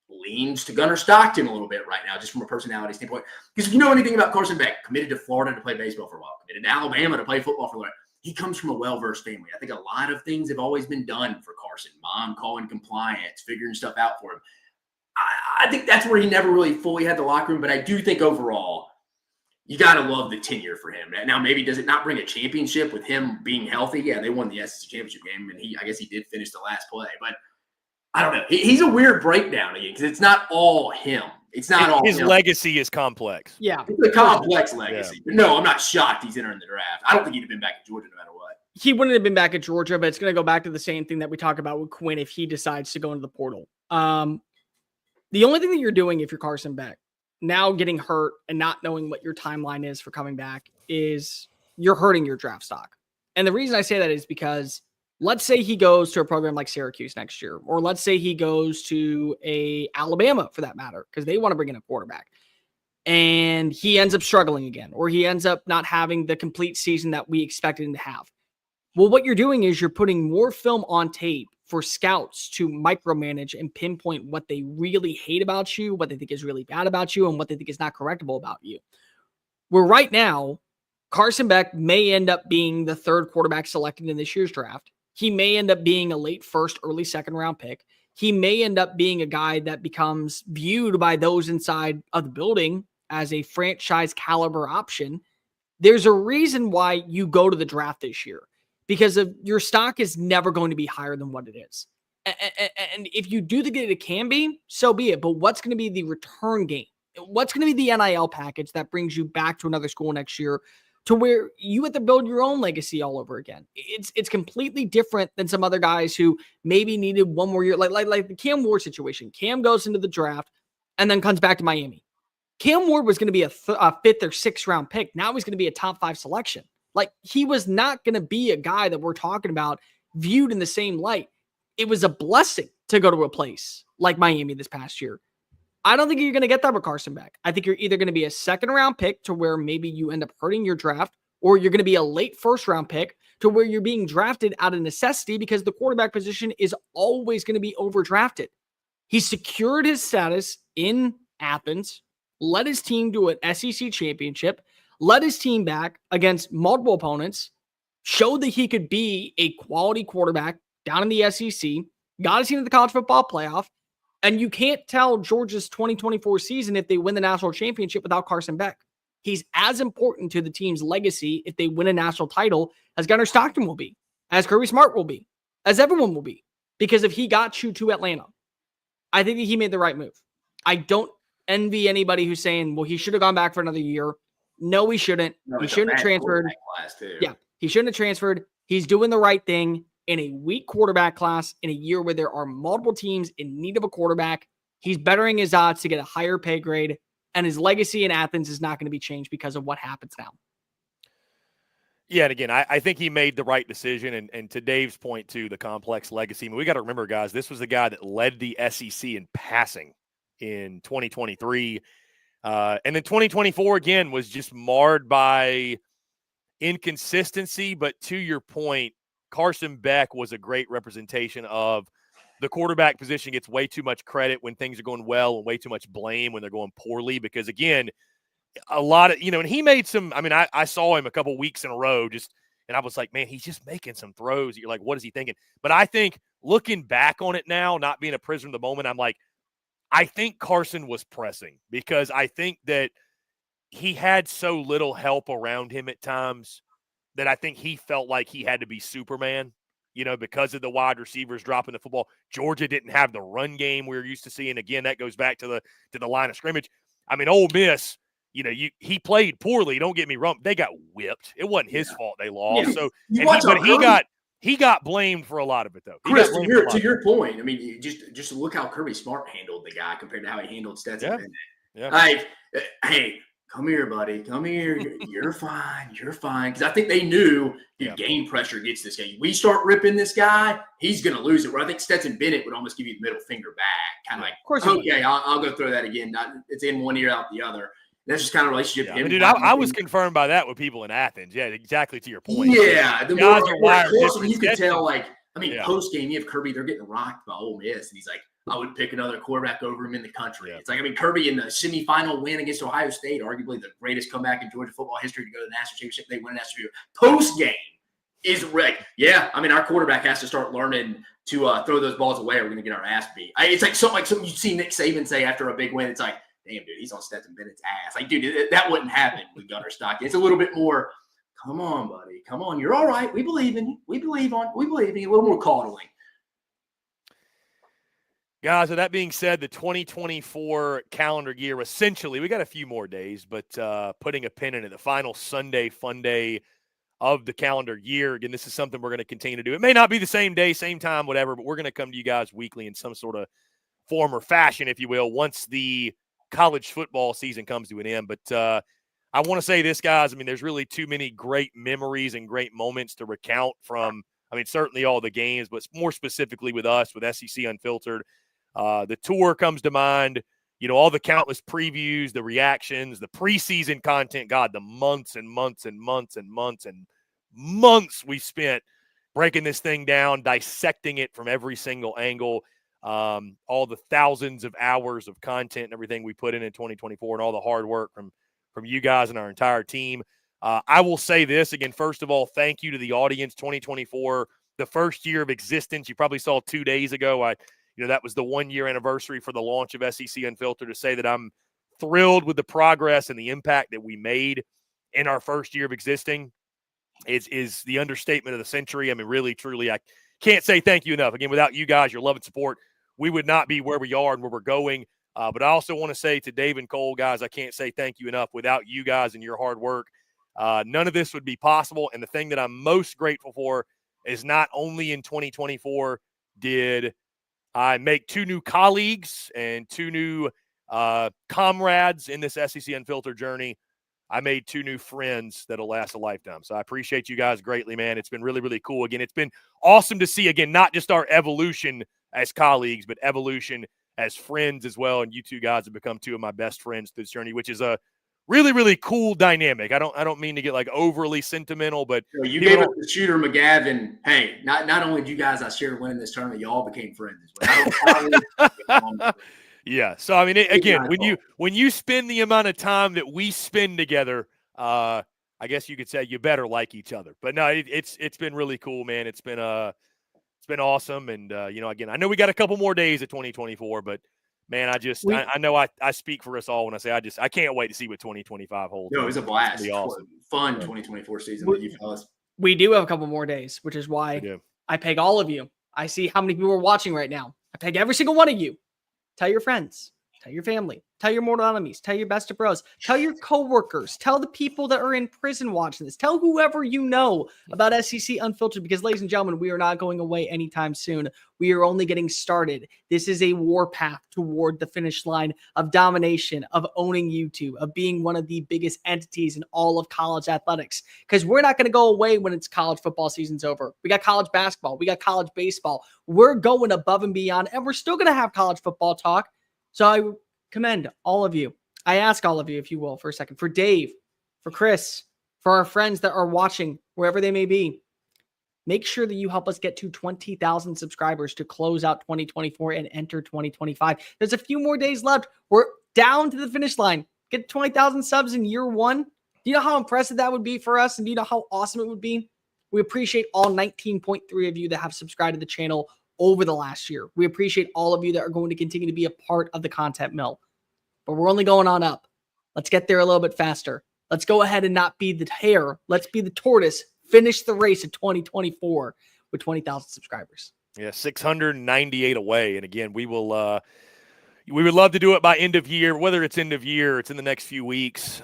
leans to Gunnar Stockton a little bit right now, just from a personality standpoint. Because if you know anything about Carson Beck, committed to Florida to play baseball for a while, committed to Alabama to play football for a while. He comes from a well-versed family. I think a lot of things have always been done for Carson. Mom calling compliance, figuring stuff out for him. I think that's where he never really fully had the locker room, but I do think overall you got to love the tenure for him. Now, maybe does it not bring a championship with him being healthy? Yeah, they won the SEC championship game, and I guess he did finish the last play. But I don't know. He's a weird breakdown again because it's not all him. It's not all his legacy is complex. Yeah. It's a complex legacy. Yeah. No, I'm not shocked he's entering the draft. I don't think he'd have been back in Georgia no matter what. he wouldn't have been back at Georgia, but it's going to go back to the same thing that we talk about with Quinn if he decides to go into the portal. The only thing that you're doing if you're Carson Beck, now getting hurt and not knowing what your timeline is for coming back, is you're hurting your draft stock. And the reason I say that is because let's say he goes to a program like Syracuse next year, or let's say he goes to a Alabama for that matter, because they want to bring in a quarterback, and he ends up struggling again, or he ends up not having the complete season that we expected him to have. Well, what you're doing is you're putting more film on tape for scouts to micromanage and pinpoint what they really hate about you, what they think is really bad about you, and what they think is not correctable about you. Where right now, Carson Beck may end up being the third quarterback selected in this year's draft. He may end up being a late first, early second round pick. He may end up being a guy that becomes viewed by those inside of the building as a franchise caliber option. There's a reason why you go to the draft this year, because of your stock is never going to be higher than what it is. And if you do think it can be, so be it. But what's going to be the return game? What's going to be the NIL package that brings you back to another school next year to where you have to build your own legacy all over again? It's completely different than some other guys who maybe needed one more year, like the Cam Ward situation. Cam goes into the draft and then comes back to Miami. Cam Ward was going to be a fifth or sixth round pick. Now he's going to be a top 5 selection. Like, he was not going to be a guy that we're talking about viewed in the same light. It was a blessing to go to a place like Miami this past year. I don't think you're going to get that with Carson Beck. I think you're either going to be a second round pick to where maybe you end up hurting your draft, or you're going to be a late first round pick to where you're being drafted out of necessity because the quarterback position is always going to be overdrafted. He secured his status in Athens, led his team to an SEC championship, led his team back against multiple opponents, showed that he could be a quality quarterback down in the SEC, got his team to the college football playoff, and you can't tell Georgia's 2024 season if they win the national championship without Carson Beck. He's as important to the team's legacy if they win a national title as Gunnar Stockton will be, as Kirby Smart will be, as everyone will be. Because if he got you to Atlanta, I think that he made the right move. I don't envy anybody who's saying, well, he should have gone back for another year. No, he shouldn't. No, he shouldn't have transferred. Yeah, he shouldn't have transferred. He's doing the right thing in a weak quarterback class in a year where there are multiple teams in need of a quarterback. He's bettering his odds to get a higher pay grade, and his legacy in Athens is not going to be changed because of what happens now. Yeah, and again, I think he made the right decision. And to Dave's point, too, the complex legacy. I mean, we got to remember, guys, this was the guy that led the SEC in passing in 2023. And then 2024, again, was just marred by inconsistency. But to your point, Carson Beck was a great representation of the quarterback position gets way too much credit when things are going well and way too much blame when they're going poorly. Because, again, a lot of, and he made some, I mean, I saw him a couple weeks in a row and I was like, man, he's just making some throws. You're like, what is he thinking? But I think looking back on it now, not being a prisoner of the moment, I'm like, I think Carson was pressing because I think that he had so little help around him at times that I think he felt like he had to be Superman, because of the wide receivers dropping the football. Georgia didn't have the run game we were used to seeing. Again, that goes back to the line of scrimmage. I mean, Ole Miss, he played poorly. Don't get me wrong. They got whipped. It wasn't his fault they lost. Yeah. So, he got blamed for a lot of it, though. Chris, to your point, I mean, just look how Kirby Smart handled the guy compared to how he handled Stetson Bennett. Yeah. Like, hey, come here, buddy. Come here. You're fine. You're fine. Because I think they knew if game pressure gets this guy, we start ripping this guy, he's going to lose it. Where I think Stetson Bennett would almost give you the middle finger back. Kind of like, of course, okay, I'll go throw that again. It's in one ear, out the other. That's just kind of relationship. Yeah, dude, I was confirmed by that with people in Athens. Yeah, exactly to your point. Yeah. The guys more are wired you can tell, post game, you have Kirby, they're getting rocked by Ole Miss. And he's like, I would pick another quarterback over him in the country. Yeah. It's like, Kirby in the semifinal win against Ohio State, arguably the greatest comeback in Georgia football history to go to the national championship. They win a national championship. Post game is right. Yeah. Our quarterback has to start learning to throw those balls away or we're going to get our ass beat. It's like something you see Nick Saban say after a big win. It's like, damn, dude, he's on Stetson Bennett's ass. Like, dude, that wouldn't happen with Gunnar Stockton. It's a little bit more, come on, buddy. Come on. You're all right. We believe in you. We believe in you. A little more coddling. Guys, with that being said, the 2024 calendar year, essentially, we got a few more days, but putting a pin in it, the final Sunday FUNDAY of the calendar year. Again, this is something we're going to continue to do. It may not be the same day, same time, whatever, but we're going to come to you guys weekly in some sort of form or fashion, if you will, once the college football season comes to an end. But I want to say this, guys. I mean, there's really too many great memories and great moments to recount from, I mean, certainly all the games, but more specifically with us, with SEC Unfiltered. The tour comes to mind, you know, all the countless previews, the reactions, the preseason content. God, the months and months and months and months and months we spent breaking this thing down, dissecting it from every single angle. All the thousands of hours of content and everything we put in 2024 and all the hard work from you guys and our entire team. I will say this again, first of all, thank you to the audience. 2024, the first year of existence. You probably saw 2 days ago. That was the 1 year anniversary for the launch of SEC Unfiltered. To say that I'm thrilled with the progress and the impact that we made in our first year of existing is the understatement of the century. I mean, really, truly, I can't say thank you enough. Again, without you guys, your love and support, we would not be where we are and where we're going. But I also want to say to Dave and Cole, guys, I can't say thank you enough. Without you guys and your hard work, none of this would be possible. And the thing that I'm most grateful for is not only in 2024 did I make 2 new colleagues and 2 new comrades in this SEC Unfiltered journey, I made 2 new friends that'll last a lifetime. So I appreciate you guys greatly, man. It's been really, really cool. Again, it's been awesome to see, again, not just our evolution as colleagues, but evolution as friends as well. And you 2 guys have become 2 of my best friends through this journey, which is a really, really cool dynamic. I don't mean to get like overly sentimental, but you gave us the Shooter McGavin. Hey, not only did you guys I shared winning this tournament, y'all became friends as well. Yeah. So I mean, again, when you spend the amount of time that we spend together, I guess you could say you better like each other. But no, it's been really cool, man. It's been awesome. And again, I know we got a couple more days of 2024, but man, I know I speak for us all when I say I can't wait to see what 2025 holds. No, it was a blast. It's awesome. Fun 2024 season with you fellas. We do have a couple more days, which is why I peg all of you. I see how many people are watching right now. I peg every single one of you. Tell your friends, tell your family, tell your mortal enemies, tell your best of bros, tell your coworkers, tell the people that are in prison watching this, tell whoever you know about SEC Unfiltered, because ladies and gentlemen, we are not going away anytime soon. We are only getting started. This is a warpath toward the finish line of domination, of owning YouTube, of being one of the biggest entities in all of college athletics, because we're not going to go away when it's college football season's over. We got college basketball. We got college baseball. We're going above and beyond, and we're still going to have college football talk. So I commend all of you. I ask all of you, if you will, for a second, for Dave, for Chris, for our friends that are watching, wherever they may be, make sure that you help us get to 20,000 subscribers to close out 2024 and enter 2025. There's a few more days left. We're down to the finish line. Get 20,000 subs in year 1. Do you know how impressive that would be for us? And do you know how awesome it would be? We appreciate all 19.3 of you that have subscribed to the channel over the last year. We appreciate all of you that are going to continue to be a part of the content mill. But we're only going on up. Let's get there a little bit faster. Let's go ahead and not be the hare. Let's be the tortoise. Finish the race in 2024 with 20,000 subscribers. Yeah, 698 away. And again, we would love to do it by end of year, whether it's end of year, it's in the next few weeks.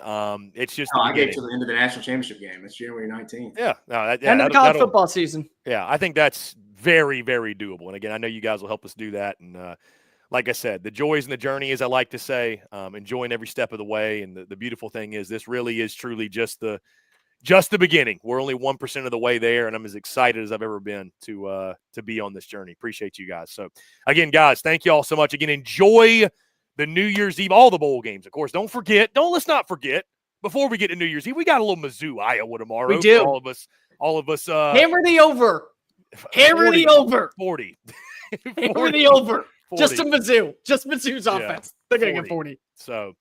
It's just I get to the end of the national championship game. It's January 19th. Yeah. End of the college football season. Yeah, I think that's very, very doable. And again, I know you guys will help us do that. And like I said, the joys and the journey, as I like to say, enjoying every step of the way. And the beautiful thing is this really is truly just the beginning. We're only 1% of the way there, and I'm as excited as I've ever been to be on this journey. Appreciate you guys. So again, guys, thank you all so much. Again, enjoy the New Year's Eve, all the bowl games. Of course, let's not forget, before we get to New Year's Eve, we got a little Mizzou, Iowa tomorrow. We do. All of us. Hammer the over. Hammer the over. 40. Hammer the over. 40. Just to Mizzou. Just Mizzou's offense. They're going to get 40. So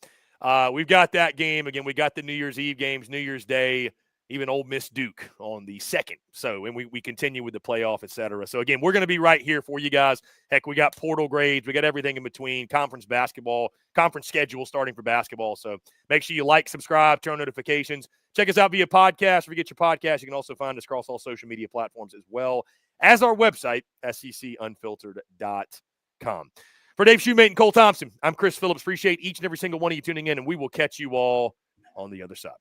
we've got that game. Again, we got the New Year's Eve games, New Year's Day, even Ole Miss Duke on the 2nd. So, and we continue with the playoff, et cetera. So, again, we're going to be right here for you guys. Heck, we got portal grades. We got everything in between, conference basketball, conference schedule starting for basketball. So, make sure you like, subscribe, turn notifications. Check us out via podcast. If you get your podcast, you can also find us across all social media platforms as well as our website, secunfiltered.com. For Dave Shumate and Cole Thompson, I'm Chris Phillips. Appreciate each and every single one of you tuning in, and we will catch you all on the other side.